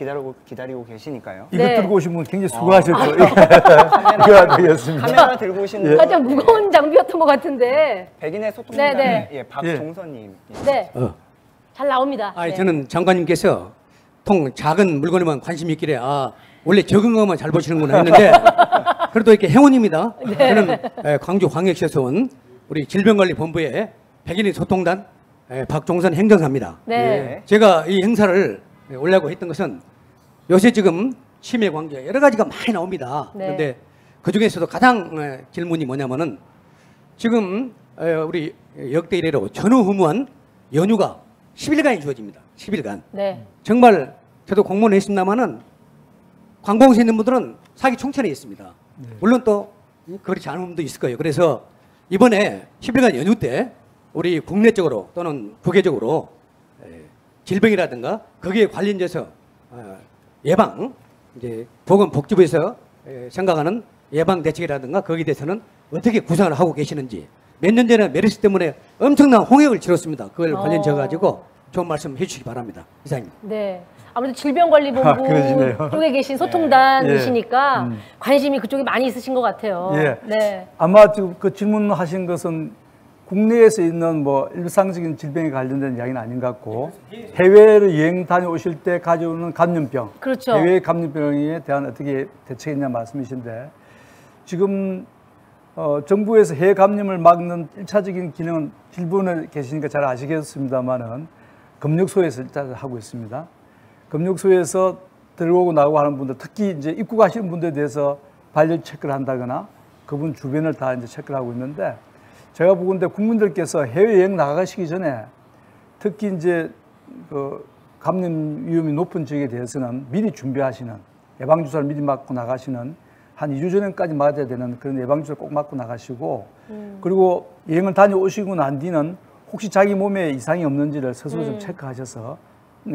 Speaker 2: 기다리고 계시니까요.
Speaker 3: 이거
Speaker 1: 네.
Speaker 3: 들고 오신 분 굉장히 수고하셨죠. 이거 되겠습니다.
Speaker 2: 카메라 들고 오신 분
Speaker 1: 가장 무거운 장비였던 것 같은데.
Speaker 2: 백인의 소통단의
Speaker 1: 네,
Speaker 2: 예, 박종선님. 예.
Speaker 1: 네, 잘 나옵니다.
Speaker 7: 아,
Speaker 1: 네.
Speaker 7: 저는 장관님께서 통 작은 물건에만 관심이 있길래 원래 적은 것만 잘 보시는구나 했는데 그래도 이렇게 행운입니다. 저는 광주 광역시에서 온 우리 질병관리본부의 백인의 소통단 박종선 행정사입니다.
Speaker 1: 네.
Speaker 7: 제가 이 행사를 올려고 했던 것은 요새 지금 치매 관계 여러 가지가 많이 나옵니다.
Speaker 1: 네.
Speaker 7: 그런데 그 중에서도 가장 질문이 뭐냐면은 지금 우리 역대 이래로 전후무한 연휴가 10일간이 주어집니다. 10일간.
Speaker 1: 네.
Speaker 7: 정말 저도 공무원 했습니다마는 관공서에 있는 분들은 사기 총천에 있습니다. 물론 또 그렇지 않은 분도 있을 거예요. 그래서 이번에 10일간 연휴 때 우리 국내적으로 또는 국외적으로 질병이라든가 거기에 관련돼서 예방, 이제 보건복지부에서 생각하는 예방 대책이라든가 거기에 대해서는 어떻게 구상을 하고 계시는지. 몇 년 전에 메르스 때문에 엄청난 홍역을 치렀습니다. 그걸 관련지어 가지고 좋은 말씀 해주시기 바랍니다. 이사님.
Speaker 1: 네. 아무래도 질병관리본부
Speaker 3: 그러시네요.
Speaker 1: 쪽에 계신 소통단이시니까 관심이 그쪽에 많이 있으신 것 같아요.
Speaker 3: 예.
Speaker 1: 네.
Speaker 3: 아마 지금 그 질문하신 것은 국내에서 있는 뭐 일상적인 질병에 관련된 이야기는 아닌 것 같고 해외로 여행 다녀오실 때 가져오는 감염병,
Speaker 1: 그렇죠.
Speaker 3: 해외 감염병에 대한 어떻게 대책이냐 말씀이신데 지금 정부에서 해외 감염을 막는 1차적인 기능은 일본에 계시니까 잘 아시겠습니다만은 검역소에서 일단 하고 있습니다. 검역소에서 들어오고 나오고 하는 분들, 특히 이제 입국하시는 분들에 대해서 발열 체크를 한다거나 그분 주변을 다 이제 체크를 하고 있는데 제가 보건대 국민들께서 해외여행 나가시기 전에 특히 이제 그 감염 위험이 높은 지역에 대해서는 미리 준비하시는 예방주사를 미리 맞고 나가시는 한 2주 전까지 맞아야 되는 그런 예방주사를 꼭 맞고 나가시고 그리고 여행을 다녀오시고 난 뒤는 혹시 자기 몸에 이상이 없는지를 스스로 좀 체크하셔서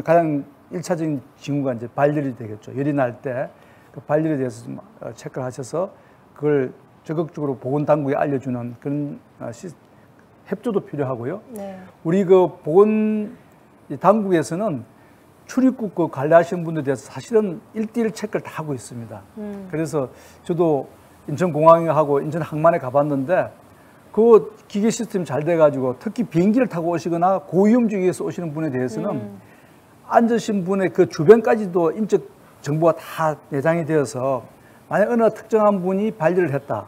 Speaker 3: 가장 1차적인 징후가 이제 발열이 되겠죠. 열이 날 때 그 발열에 대해서 좀 체크를 하셔서 그걸 적극적으로 보건당국에 알려주는 그런 협조도 필요하고요.
Speaker 1: 네.
Speaker 3: 우리 그 보건당국에서는 출입국 그 관리하시는 분들에 대해서 사실은 1대1 체크를 다 하고 있습니다. 그래서 저도 인천공항하고 인천항만에 가봤는데 그 기계 시스템이 잘 돼가지고 특히 비행기를 타고 오시거나 고위험 지역에서 오시는 분에 대해서는 앉으신 분의 그 주변까지도 인적 정보가 다 내장이 되어서 만약 어느 특정한 분이 발열을 했다.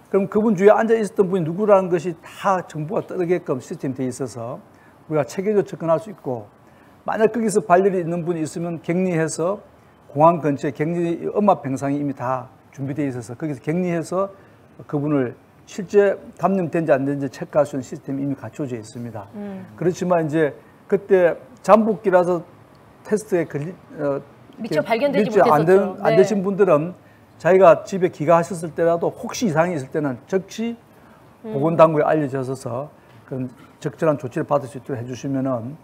Speaker 3: 그럼 그분 주위에 앉아 있었던 분이 누구라는 것이 다 정보가 떠게끔 시스템이 되어 있어서 우리가 체계적으로 접근할 수 있고 만약 거기서 발열이 있는 분이 있으면 격리해서 공항 근처에 격리 엄마 병상이 이미 다 준비되어 있어서 거기서 격리해서 그분을 실제 감염된지 안 된지 체크할 수 있는 시스템이 이미 갖춰져 있습니다. 그렇지만 이제 그때 잠복기라서 테스트에
Speaker 1: 미처 발견되지
Speaker 3: 미처
Speaker 1: 못했었죠.
Speaker 3: 안 되신 분들은 자기가 집에 귀가하셨을 때라도 혹시 이상이 있을 때는 즉시 보건당국에 알려져서 그런 적절한 조치를 받을 수 있도록 해주시면은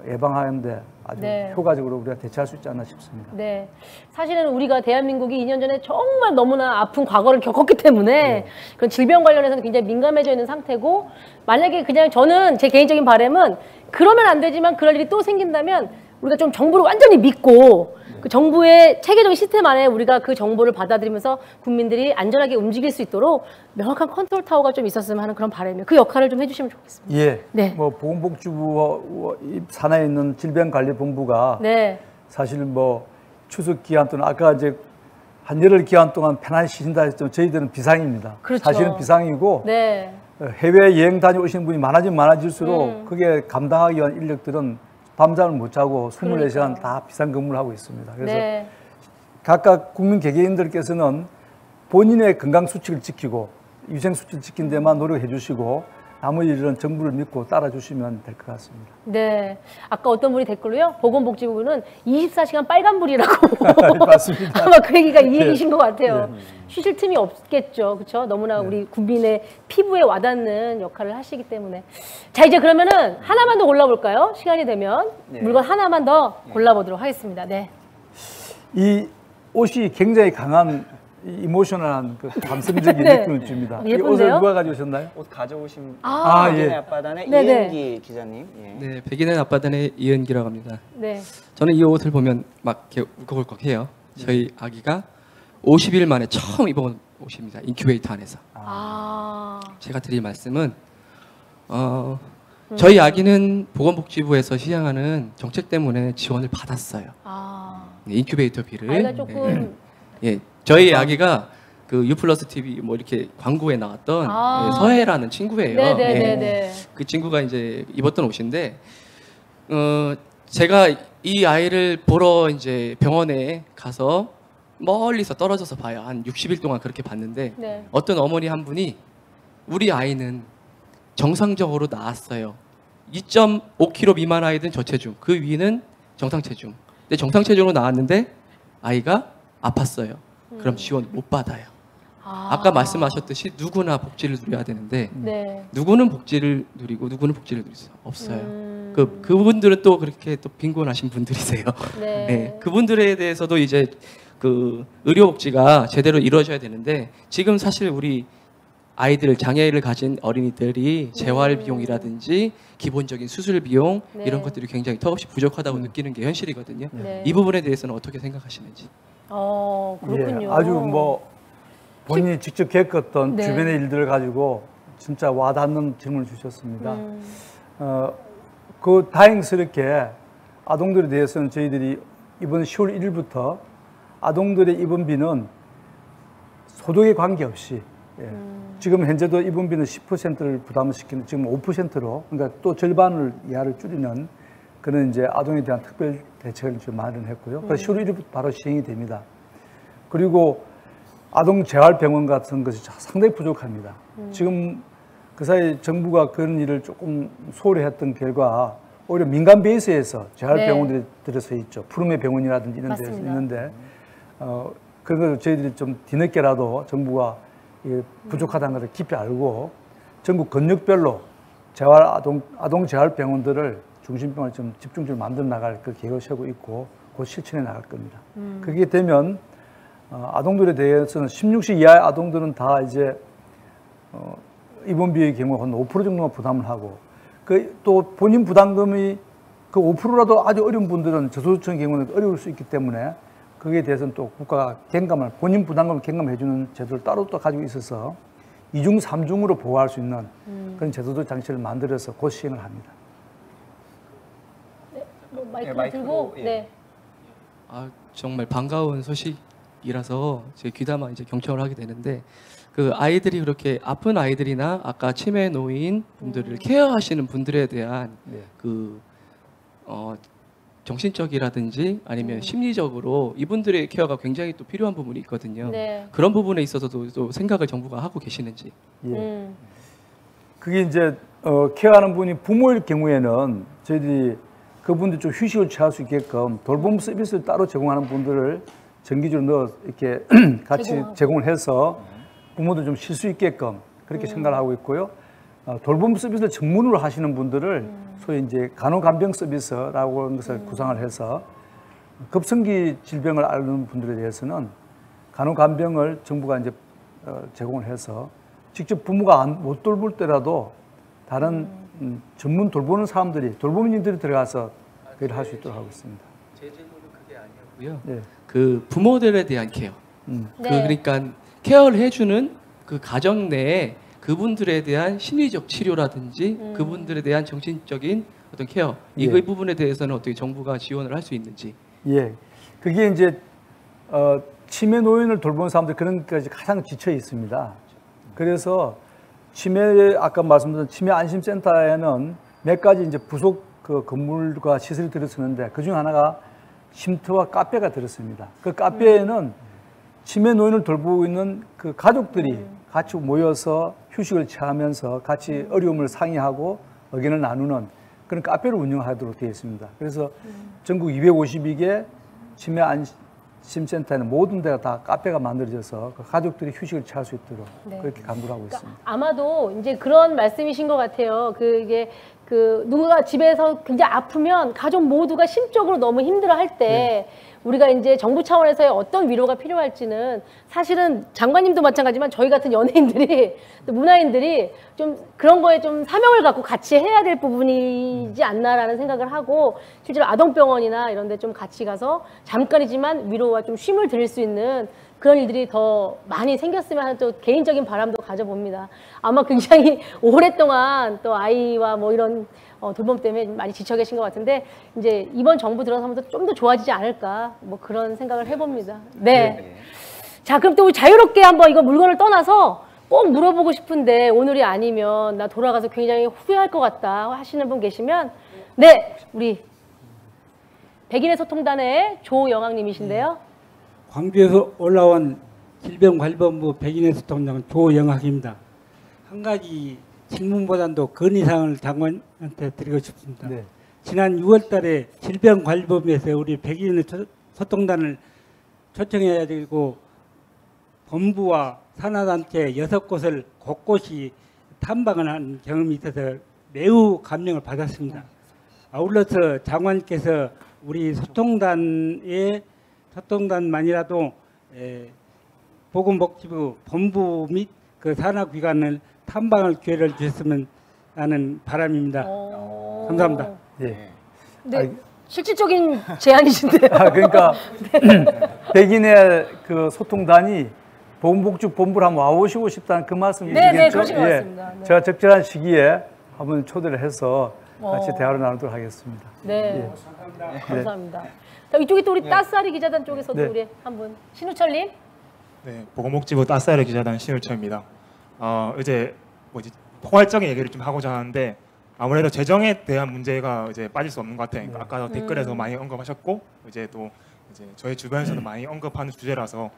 Speaker 3: 예방하는데 아주 효과적으로 우리가 대처할 수 있지 않나 싶습니다.
Speaker 1: 네. 사실은 우리가 대한민국이 2년 전에 정말 너무나 아픈 과거를 겪었기 때문에 그런 질병 관련해서는 굉장히 민감해져 있는 상태고 만약에 그냥 저는 제 개인적인 바람은 그러면 안 되지만 그럴 일이 또 생긴다면 우리가 좀 정부를 완전히 믿고 그 정부의 체계적인 시스템 안에 우리가 그 정보를 받아들이면서 국민들이 안전하게 움직일 수 있도록 명확한 컨트롤 타워가 좀 있었으면 하는 그런 바람이에요. 그 역할을 좀 해주시면 좋겠습니다.
Speaker 3: 예.
Speaker 1: 네.
Speaker 3: 뭐 보건복지부 산하에 있는 질병관리본부가 사실 뭐 추석 기간 동안 아까 이제 한 열흘 기간 동안 편안히 쉬신다 했지만 저희들은 비상입니다.
Speaker 1: 그렇죠.
Speaker 3: 사실은 비상이고
Speaker 1: 네.
Speaker 3: 해외 여행 다녀오시는 분이 많아지면 많아질수록 그게 감당하기 위한 인력들은 밤잠을 못 자고 24시간 다 비상근무를 하고 있습니다. 그래서 각각 국민 개개인들께서는 본인의 건강 수칙을 지키고 위생 수칙을 지킨 데만 노력해 주시고 나머지 일은 정부를 믿고 따라주시면 될 것 같습니다.
Speaker 1: 네. 아까 어떤 분이 댓글로요. 보건복지부는 24시간 빨간불이라고.
Speaker 3: 맞습니다.
Speaker 1: 아마 그 얘기가 이 얘기신 것 같아요. 쉬실 틈이 없겠죠. 그렇죠? 너무나 우리 국민의 피부에 와닿는 역할을 하시기 때문에. 자, 이제 그러면은 하나만 더 골라볼까요? 시간이 되면. 물건 하나만 더 골라보도록 하겠습니다. 네.
Speaker 3: 이 옷이 굉장히 강한 이모셔널한 그 감성적인 느낌을 줍니다. 이 옷을 누가 가져오셨나요?
Speaker 2: 옷 가져오신
Speaker 3: 예.
Speaker 2: 앞바다의 이은기 기자님.
Speaker 10: 네, 백인의 앞바다의 이은기라고 합니다.
Speaker 1: 네.
Speaker 10: 저는 이 옷을 보면 막 이렇게 울컥울컥해요. 저희 아기가 50일 만에 처음 입어본 옷입니다. 인큐베이터 안에서. 제가 드릴 말씀은 저희 아기는 보건복지부에서 시행하는 정책 때문에 지원을 받았어요. 인큐베이터비를.
Speaker 1: 아이가 조금
Speaker 10: 저희 아기가 그 유플러스 TV 뭐 이렇게 광고에 나왔던 서해라는 친구예요. 그 친구가 이제 입었던 옷인데 제가 이 아이를 보러 이제 병원에 가서 멀리서 떨어져서 봐요. 한 60일 동안 그렇게 봤는데 어떤 어머니 한 분이 우리 아이는 정상적으로 나왔어요. 2.5kg 미만 아이든 저체중, 그 위는 정상체중. 근데 정상체중으로 나왔는데 아이가 아팠어요. 그럼 지원 못 받아요. 아까 말씀하셨듯이 누구나 복지를 누려야 되는데 누구는 복지를 누리고 누구는 복지를 누릴 수 없어요. 그분들은 또 그렇게 또 빈곤하신 분들이세요.
Speaker 1: 네.
Speaker 10: 네, 그분들에 대해서도 이제 그 의료복지가 제대로 이루어져야 되는데 지금 사실 우리 아이들 장애를 가진 어린이들이 재활 비용이라든지 기본적인 수술 비용
Speaker 1: 네.
Speaker 10: 이런 것들이 굉장히 턱없이 부족하다고 느끼는 게 현실이거든요.
Speaker 1: 네.
Speaker 10: 이 부분에 대해서는 어떻게 생각하시는지?
Speaker 1: 그렇군요.
Speaker 3: 예, 아주 뭐 본인이 직접 겪었던
Speaker 1: 네.
Speaker 3: 주변의 일들을 가지고 진짜 와닿는 질문을 주셨습니다. 그 다행스럽게 아동들에 대해서는 저희들이 이번 10월 1일부터 아동들의 입원비는 소득에 관계없이 지금 현재도 입원비는 10%를 부담을 시키는 지금 5%로 그러니까 또 절반을 이하를 줄이는 그런 이제 아동에 대한 특별 대책을 좀 마련했고요. 그래서 10월 1일부터 바로 시행이 됩니다. 그리고 아동 재활병원 같은 것이 상당히 부족합니다. 지금 그 사이 정부가 그런 일을 조금 소홀히 했던 결과 오히려 민간 베이스에서 재활병원들이
Speaker 1: 네.
Speaker 3: 들어서 있죠. 푸르메 병원이라든지 이런 데서
Speaker 1: 맞습니다.
Speaker 3: 있는데 그런 걸 저희들이 좀 뒤늦게라도 정부가 부족하다는 것을 깊이 알고 전국 권역별로 아동 재활병원들을 중심병원을 좀 집중적으로 만들어 나갈 그 계획을 세우고 있고 곧 실천해 나갈 겁니다. 그렇게 되면 아동들에 대해서는 16세 이하의 아동들은 다 이제 입원비의 경우 한 5% 정도만 부담을 하고 또 본인 부담금이 그 5%라도 아주 어려운 분들은 저소득층의 경우는 어려울 수 있기 때문에 거기에 대해서는 또 국가가 본인 부담금을 갱감해 주는 제도를 따로 또 가지고 있어서 2중, 3중으로 보호할 수 있는 그런 제도적 장치를 만들어서 곧 시행을 합니다.
Speaker 1: 네, 마이크를
Speaker 2: 마이크로,
Speaker 1: 들고
Speaker 2: 예.
Speaker 1: 네.
Speaker 10: 정말 반가운 소식이라서 제 귀담아 이제 경청을 하게 되는데 그 아이들이 그렇게 아픈 아이들이나 아까 치매 노인 분들을 케어하시는 분들에 대한 그 정신적이라든지 아니면 심리적으로 이분들의 케어가 굉장히 또 필요한 부분이 있거든요.
Speaker 1: 네.
Speaker 10: 그런 부분에 있어서도 또 생각을 정부가 하고 계시는지.
Speaker 3: 예. 그게 이제 케어하는 분이 부모일 경우에는 저희들이 그분들 좀 휴식을 취할 수 있게끔 돌봄 서비스를 따로 제공하는 분들을 정기적으로 넣어 이렇게 같이 제공을 해서 부모들 좀 쉴 수 있게끔 그렇게 생각을 하고 있고요. 돌봄 서비스를 전문으로 하시는 분들을 소위 이제 간호간병 서비스라고 하는 것을 구상을 해서 급성기 질병을 앓는 분들에 대해서는 간호간병을 정부가 이제 제공을 해서 직접 부모가 못 돌볼 때라도 다른 전문 돌보는 사람들이 돌봄인들이 들어가서 그 일을 할 수 있도록 하고 있습니다.
Speaker 10: 제 질문은 그게 아니었고요.
Speaker 3: 네.
Speaker 10: 그 부모들에 대한 케어.
Speaker 1: 네.
Speaker 10: 그러니까 케어를 해주는 그 가정 내에 그분들에 대한 심리적 치료라든지 그분들에 대한 정신적인 어떤 케어 이 부분에 대해서는 어떻게 정부가 지원을 할 수 있는지.
Speaker 3: 예, 그게 이제 치매 노인을 돌보는 사람들 그런 것까지 가장 지쳐 있습니다. 그래서 아까 말씀드린 치매 안심센터에는 몇 가지 이제 부속 그 건물과 시설이 들어서는데 그 중 하나가 쉼터와 카페가 들었습니다. 그 카페에는 치매 노인을 돌보고 있는 그 가족들이 같이 모여서 휴식을 취하면서 같이 어려움을 상의하고 의견을 나누는 그런 카페를 운영하도록 되어 있습니다. 그래서 전국 252개 치매 안심센터에는 모든 데가 다 카페가 만들어져서 그 가족들이 휴식을 취할 수 있도록 그렇게 강구를 하고 있습니다.
Speaker 1: 아마도 이제 그런 말씀이신 것 같아요. 누가 집에서 굉장히 아프면 가족 모두가 심적으로 너무 힘들어할 때 우리가 이제 정부 차원에서의 어떤 위로가 필요할지는 사실은 장관님도 마찬가지지만 저희 같은 연예인들이 또 문화인들이 좀 그런 거에 좀 사명을 갖고 같이 해야 될 부분이지 않나라는 생각을 하고 실제로 아동병원이나 이런 데 좀 같이 가서 잠깐이지만 위로와 좀 쉼을 드릴 수 있는 그런 일들이 더 많이 생겼으면 하는 또 개인적인 바람도 가져봅니다. 아마 굉장히 오랫동안 또 아이와 뭐 이런 돌봄 때문에 많이 지쳐 계신 것 같은데 이제 이번 정부 들어서면서 좀 더 좋아지지 않을까 뭐 그런 생각을 해봅니다. 네. 자, 그럼 또 자유롭게 한번 이거 물건을 떠나서 꼭 물어보고 싶은데 오늘이 아니면 나 돌아가서 굉장히 후회할 것 같다 하시는 분 계시면 네, 우리 백인의 소통단의 조영학님이신데요.
Speaker 11: 광주에서 올라온 질병관리본부 백인의 소통단 조영학입니다. 한 가지 질문보다도 건의사항을 장관한테 드리고 싶습니다.
Speaker 3: 네.
Speaker 11: 지난 6월 달에 질병관리본부에서 우리 백인의 소통단을 초청해가지고 본부와 산하단체 6곳을 곳곳이 탐방을 한 경험이 있어서 매우 감명을 받았습니다. 아울러서 장관께서 우리 소통단만이라도 보건복지부 본부 및 그 산하기관을 탐방할 기회를 주셨으면 하는 바람입니다. 감사합니다.
Speaker 3: 예.
Speaker 1: 네, 실질적인 제안이신데요.
Speaker 3: 그러니까 백인의 그 소통단이 보건복지부 본부를 한번 와보시고 싶다는 그 말씀이시겠죠?
Speaker 1: 네, 그러신 것 같습니다. 네.
Speaker 3: 제가 적절한 시기에 한번 초대를 해서 같이 대화를 나누도록 하겠습니다.
Speaker 1: 네,
Speaker 3: 예.
Speaker 1: 감사합니다. 자, 이쪽에 또 우리 따스하리 기자단 쪽에서도
Speaker 3: 네.
Speaker 1: 우리 한 분, 신우철님.
Speaker 12: 네, 보건복지부 따스하리 기자단 신우철입니다. 이제 포괄적인 얘기를 좀 하고자 하는데 아무래도 재정에 대한 문제가 이제 빠질 수 없는 것 같아요. 그러니까 아까 댓글에서 많이 언급하셨고 이제 또 이제 저희 주변에서도 많이 언급하는 주제라서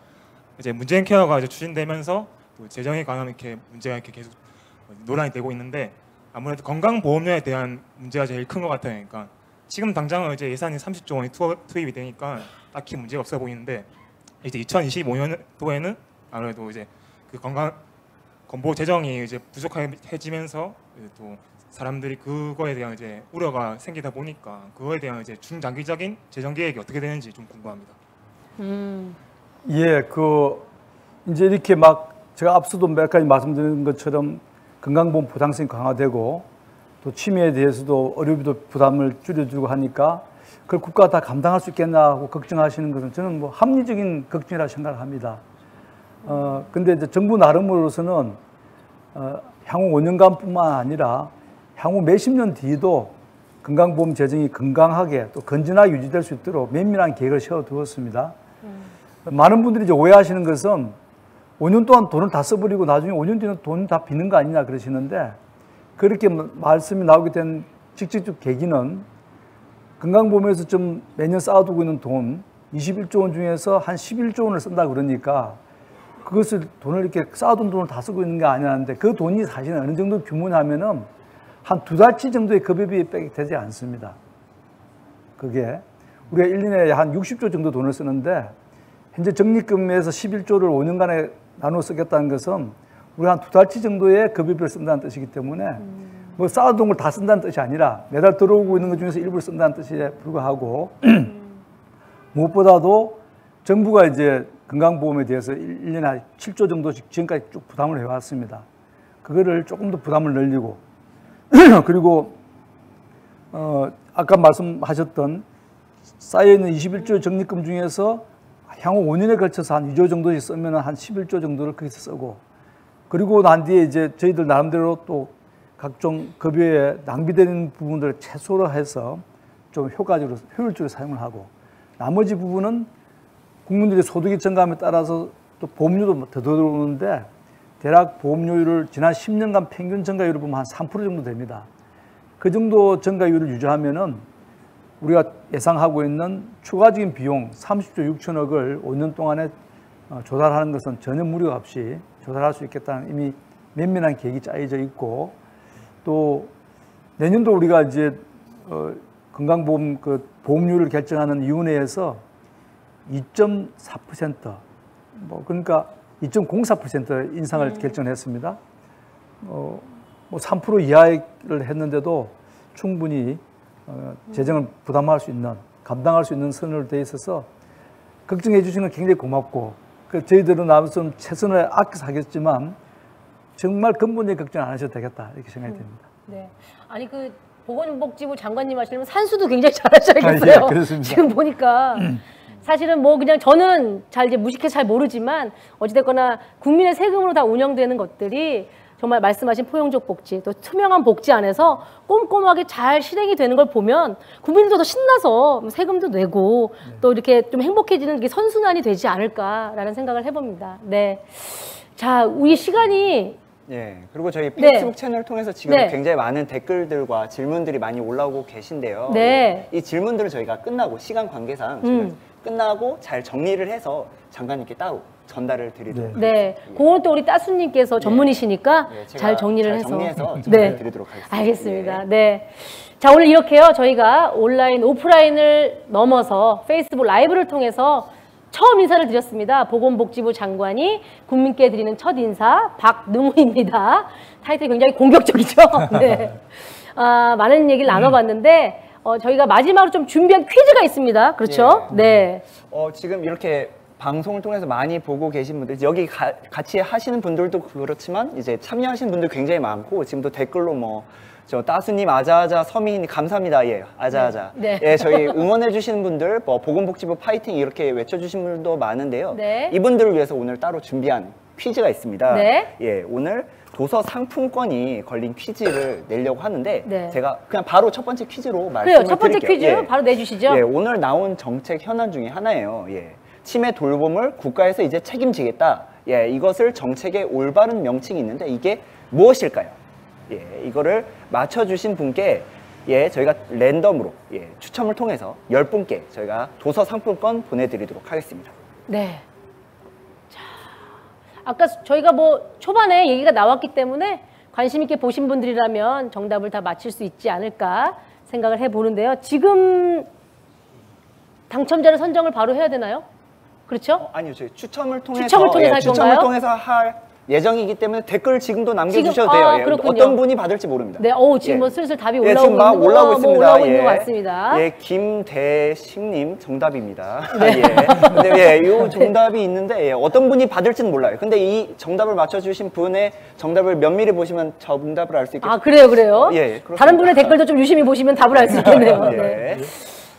Speaker 12: 이제 문재인 케어가 이제 추진되면서 또 재정에 관한 이렇게 문제가 이렇게 계속 논란이 되고 있는데 아무래도 건강보험료에 대한 문제가 제일 큰 것 같아요. 그러니까 지금 당장은 이제 예산이 30조 원이 투입이 되니까 딱히 문제가 없어 보이는데 이제 2025년도에는 아무래도 이제 그 건보 재정이 이제 부족해지면서 이제 또 사람들이 그거에 대한 이제 우려가 생기다 보니까 그거에 대한 이제 중장기적인 재정 계획이 어떻게 되는지 좀 궁금합니다.
Speaker 3: 예, 이제 이렇게 막 제가 앞서도 몇 가지 말씀드린 것처럼 건강보험 보장성이 강화되고 또 치매에 대해서도 의료비도 부담을 줄여주고 하니까 그걸 국가가 다 감당할 수 있겠나 하고 걱정하시는 것은 저는 뭐 합리적인 걱정이라 생각을 합니다. 근데 이제 정부 나름으로서는 향후 5년간뿐만 아니라 향후 몇십 년 뒤에도 건강보험 재정이 건강하게 또 건전하게 유지될 수 있도록 면밀한 계획을 세워두었습니다. 많은 분들이 이제 오해하시는 것은 5년 동안 돈을 다 써버리고 나중에 5년 뒤는 돈 다 비는 거 아니냐 그러시는데 그렇게 말씀이 나오게 된 직접적 계기는 건강보험에서 좀 매년 쌓아두고 있는 돈 21조 원 중에서 한 11조 원을 쓴다 그러니까 그것을 돈을 이렇게 쌓아둔 돈을 다 쓰고 있는 게 아니라는데 그 돈이 사실은 어느 정도 규모냐면은 한 2달치 정도의 급여비에 되지 않습니다. 그게 우리가 1년에 한 60조 정도 돈을 쓰는데 현재 적립금에서 11조를 5년간에 나눠 쓰겠다는 것은 우리가 한 2달치 정도의 급여비를 쓴다는 뜻이기 때문에 뭐 쌓아둔 걸 다 쓴다는 뜻이 아니라 매달 들어오고 있는 것 중에서 일부를 쓴다는 뜻에 불과하고 무엇보다도 정부가 이제 건강보험에 대해서 1년에 한 7조 정도씩 지금까지 쭉 부담을 해왔습니다. 그거를 조금 더 부담을 늘리고 그리고 아까 말씀하셨던 쌓여있는 21조 적립금 중에서 향후 5년에 걸쳐서 한 2조 정도씩 쓰면 한 11조 정도를 거기서 쓰고 그리고 난 뒤에 이제 저희들 나름대로 또 각종 급여에 낭비되는 부분들을 최소로 해서 좀 효율적으로 사용을 하고 나머지 부분은 국민들의 소득의 증가함에 따라서 또 보험료도 더 들어오는데 대략 보험료율을 지난 10년간 평균 증가율을 보면 한 3% 정도 됩니다. 그 정도 증가율을 유지하면은 우리가 예상하고 있는 추가적인 비용 30조 6천억을 5년 동안에 조달하는 것은 전혀 무리 없이 조달할 수 있겠다는 이미 면밀한 계획이 짜여져 있고 또 내년도 우리가 이제 건강보험 그 보험료를 결정하는 위원회에서 2.4% 뭐 그러니까 2.04% 인상을 결정했습니다. 뭐 3% 이하를 했는데도 충분히 재정을 부담할 수 있는 감당할 수 있는 선으로 되어 있어서 걱정해 주시는 건 굉장히 고맙고 저희들은 아무튼 최선을 아껴서 하겠지만 정말 근본적인 걱정 안 하셔도 되겠다 이렇게 생각이 됩니다.
Speaker 1: 네, 아니 그 보건복지부 장관님 하시려면 산수도 굉장히 잘하셔야겠어요.
Speaker 3: 예, 그렇습니다.
Speaker 1: 지금 보니까 사실은 뭐 그냥 저는 잘 이제 무식해서 잘 모르지만 어찌됐거나 국민의 세금으로 다 운영되는 것들이 정말 말씀하신 포용적 복지 또 투명한 복지 안에서 꼼꼼하게 잘 실행이 되는 걸 보면 국민들도 더 신나서 세금도 내고 또 이렇게 좀 행복해지는 게 선순환이 되지 않을까라는 생각을 해봅니다. 네, 자 우리 시간이
Speaker 2: 예, 그리고 저희 페이스북 채널을 통해서 지금 굉장히 많은 댓글들과 질문들이 많이 올라오고 계신데요.
Speaker 1: 네.
Speaker 2: 이 질문들을 저희가 끝나고 시간 관계상 끝나고 잘 정리를 해서 장관님께 따로 전달을 드리도록 하겠습니다.
Speaker 1: 네, 그건 또 우리 따수님께서 전문이시니까 잘 정리를 해서
Speaker 2: 전달해 드리도록 하겠습니다.
Speaker 1: 알겠습니다. 네. 자, 오늘 이렇게요. 저희가 온라인, 오프라인을 넘어서 페이스북 라이브를 통해서 처음 인사를 드렸습니다. 보건복지부 장관이 국민께 드리는 첫 인사 박능우입니다. 타이틀이 굉장히 공격적이죠. 네. 많은 얘기를 나눠봤는데 저희가 마지막으로 좀 준비한 퀴즈가 있습니다. 그렇죠? 네.
Speaker 2: 지금 이렇게 방송을 통해서 많이 보고 계신 분들, 여기 같이 하시는 분들도 그렇지만 이제 참여하시는 분들 굉장히 많고, 지금도 댓글로 저 따스님 아자아자 서민이 감사합니다. 예, 아자아자.
Speaker 1: 네.
Speaker 2: 예, 저희 응원해 주시는 분들, 보건복지부 파이팅 이렇게 외쳐주신 분들도 많은데요.
Speaker 1: 네.
Speaker 2: 이분들을 위해서 오늘 따로 준비한 퀴즈가 있습니다.
Speaker 1: 네.
Speaker 2: 예, 오늘 도서 상품권이 걸린 퀴즈를 내려고 하는데,
Speaker 1: 네.
Speaker 2: 제가 그냥 바로 첫 번째 퀴즈로 말씀을
Speaker 1: 그래요. 첫 번째
Speaker 2: 드릴게요.
Speaker 1: 퀴즈 바로 내주시죠.
Speaker 2: 예, 오늘 나온 정책 현안 중에 하나예요. 예. 치매 돌봄을 국가에서 이제 책임지겠다. 예, 이것을 정책의 올바른 명칭이 있는데 이게 무엇일까요? 예, 이거를 맞춰주신 분께 저희가 랜덤으로 추첨을 통해서 10분께 저희가 도서 상품권 보내드리도록 하겠습니다.
Speaker 1: 네. 자, 아까 저희가 초반에 얘기가 나왔기 때문에 관심 있게 보신 분들이라면 정답을 다 맞힐 수 있지 않을까 생각을 해보는데요. 지금 당첨자를 선정을 바로 해야 되나요? 그렇죠?
Speaker 2: 아니요, 저희 추첨을 통해서
Speaker 1: 할 건가요?
Speaker 2: 통해서 할 예정이기 때문에 댓글 지금도 남겨주셔도 돼요. 어떤 분이 받을지 모릅니다.
Speaker 1: 네, 지금 슬슬 답이 올라오고
Speaker 2: 지금 막 올라오고 있습니다.
Speaker 1: 올라오고 있는 것 같습니다.
Speaker 2: 예, 김대식님 정답입니다. 네. 근데 이 정답이 있는데 어떤 분이 받을지는 몰라요. 근데 이 정답을 맞춰주신 분의 정답을 면밀히 보시면 정답을 알 수 있겠죠.
Speaker 1: 아, 그래요?
Speaker 2: 예,
Speaker 1: 다른 분의 댓글도 좀 유심히 보시면 답을 알 수 있겠네요. 네.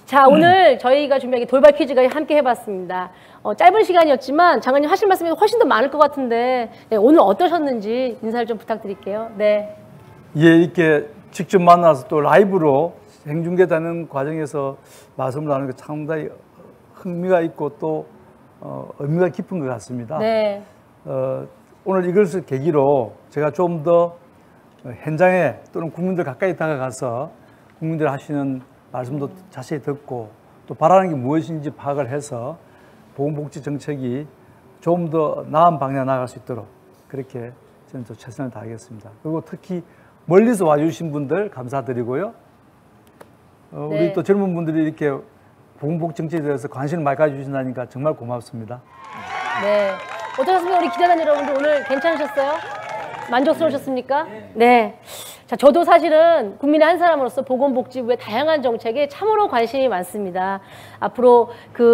Speaker 1: 자, 오늘 저희가 준비한 돌발 퀴즈가 함께 해봤습니다. 짧은 시간이었지만 장관님 하실 말씀이 훨씬 더 많을 것 같은데 오늘 어떠셨는지 인사를 좀 부탁드릴게요. 네.
Speaker 3: 예, 이렇게 직접 만나서 또 라이브로 생중계되는 과정에서 말씀을 나누는 게 상당히 흥미가 있고 또 의미가 깊은 것 같습니다.
Speaker 1: 네.
Speaker 3: 오늘 이것을 계기로 제가 좀 더 현장에 또는 국민들 가까이 다가가서 국민들 하시는 말씀도 자세히 듣고 또 바라는 게 무엇인지 파악을 해서 보건복지 정책이 좀 더 나은 방향에 나갈 수 있도록 그렇게 저는 또 최선을 다하겠습니다. 그리고 특히 멀리서 와주신 분들 감사드리고요. 우리 또 젊은 분들이 이렇게 보건복지 정책에 대해서 관심을 많이 가져주신다니까 정말 고맙습니다.
Speaker 1: 네. 어떠셨습니까? 우리 기자단 여러분들 오늘 괜찮으셨어요? 만족스러우셨습니까? 네. 자, 저도 사실은 국민의 한 사람으로서 보건복지부의 다양한 정책에 참으로 관심이 많습니다. 앞으로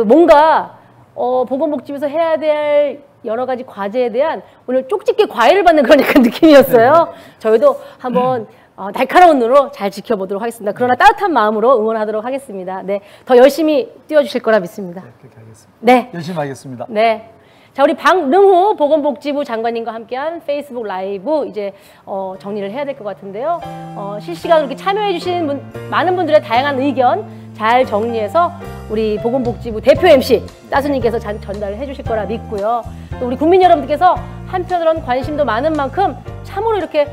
Speaker 1: 뭔가 보건복지부에서 해야 될 여러 가지 과제에 대한 오늘 쪽집게 과외를 받는 그런 약간 느낌이었어요. 저희도 한번 날카로운 눈으로 잘 지켜보도록 하겠습니다. 그러나 따뜻한 마음으로 응원하도록 하겠습니다. 네, 더 열심히 뛰어주실 거라 믿습니다.
Speaker 3: 네, 그렇게 하겠습니다.
Speaker 1: 네,
Speaker 3: 열심히 하겠습니다.
Speaker 1: 네. 자, 우리 박능후 보건복지부 장관님과 함께한 페이스북 라이브 이제 정리를 해야 될 것 같은데요. 실시간으로 이렇게 참여해주신 많은 분들의 다양한 의견 잘 정리해서 우리 보건복지부 대표 MC 따수님께서 전달을 해주실 거라 믿고요. 또 우리 국민 여러분들께서 한편으로는 관심도 많은 만큼 참으로 이렇게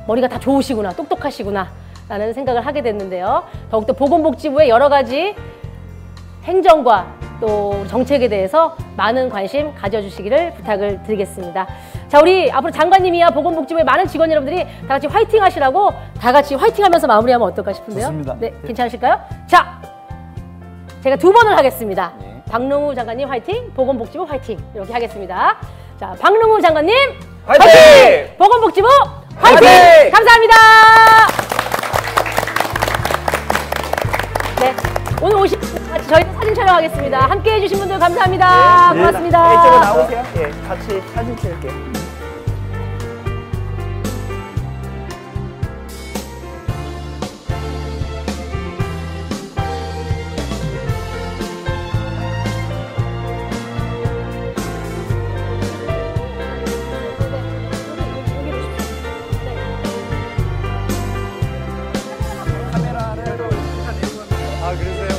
Speaker 1: 머리가 다 좋으시구나, 똑똑하시구나 라는 생각을 하게 됐는데요. 더욱더 보건복지부의 여러 가지 행정과 또 정책에 대해서 많은 관심 가져주시기를 부탁을 드리겠습니다. 자, 우리 앞으로 장관님이야 보건복지부의 많은 직원 여러분들이 다 같이 화이팅 하시라고 다 같이 화이팅 하면서 마무리하면 어떨까 싶은데요.
Speaker 3: 좋습니다.
Speaker 1: 네, 괜찮으실까요? 자, 제가 2번을 하겠습니다. 박능후 장관님 화이팅, 보건복지부 화이팅 이렇게 하겠습니다. 자, 박능후 장관님 화이팅! 보건복지부 화이팅!
Speaker 2: 화이팅!
Speaker 1: 감사합니다. 네, 오늘 오신 같이 저희도 사진 촬영하겠습니다. 함께 해주신 분들 감사합니다. 고맙습니다.
Speaker 2: 이쪽으로 나오세요. 예, 같이 사진 찍을게요.
Speaker 3: 그러세요?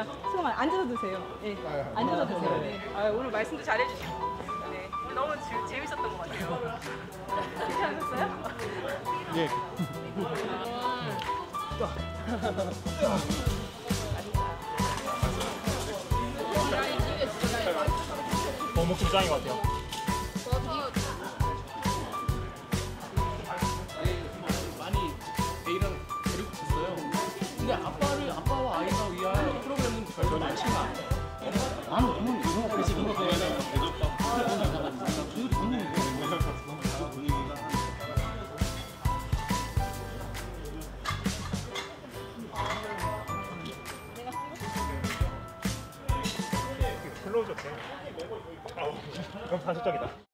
Speaker 13: 자, 소감 앉아서 드세요. 예, 앉아서 드세요. 네. 아, 오늘 말씀도 잘해주시고, 네, 오늘 너무 재밌었던 것 같아요. 괜찮으셨어요?
Speaker 12: 예. 보건복지부 짱인 것 같아요.
Speaker 10: 많이 애인은 데리고 갔어요. 근데 아빠와 아이가 위한 프로그램은 별로 많지가 않아요. 나는 그냥 이거 그래서 이거
Speaker 12: 클로즈업. 너무 사실적이다.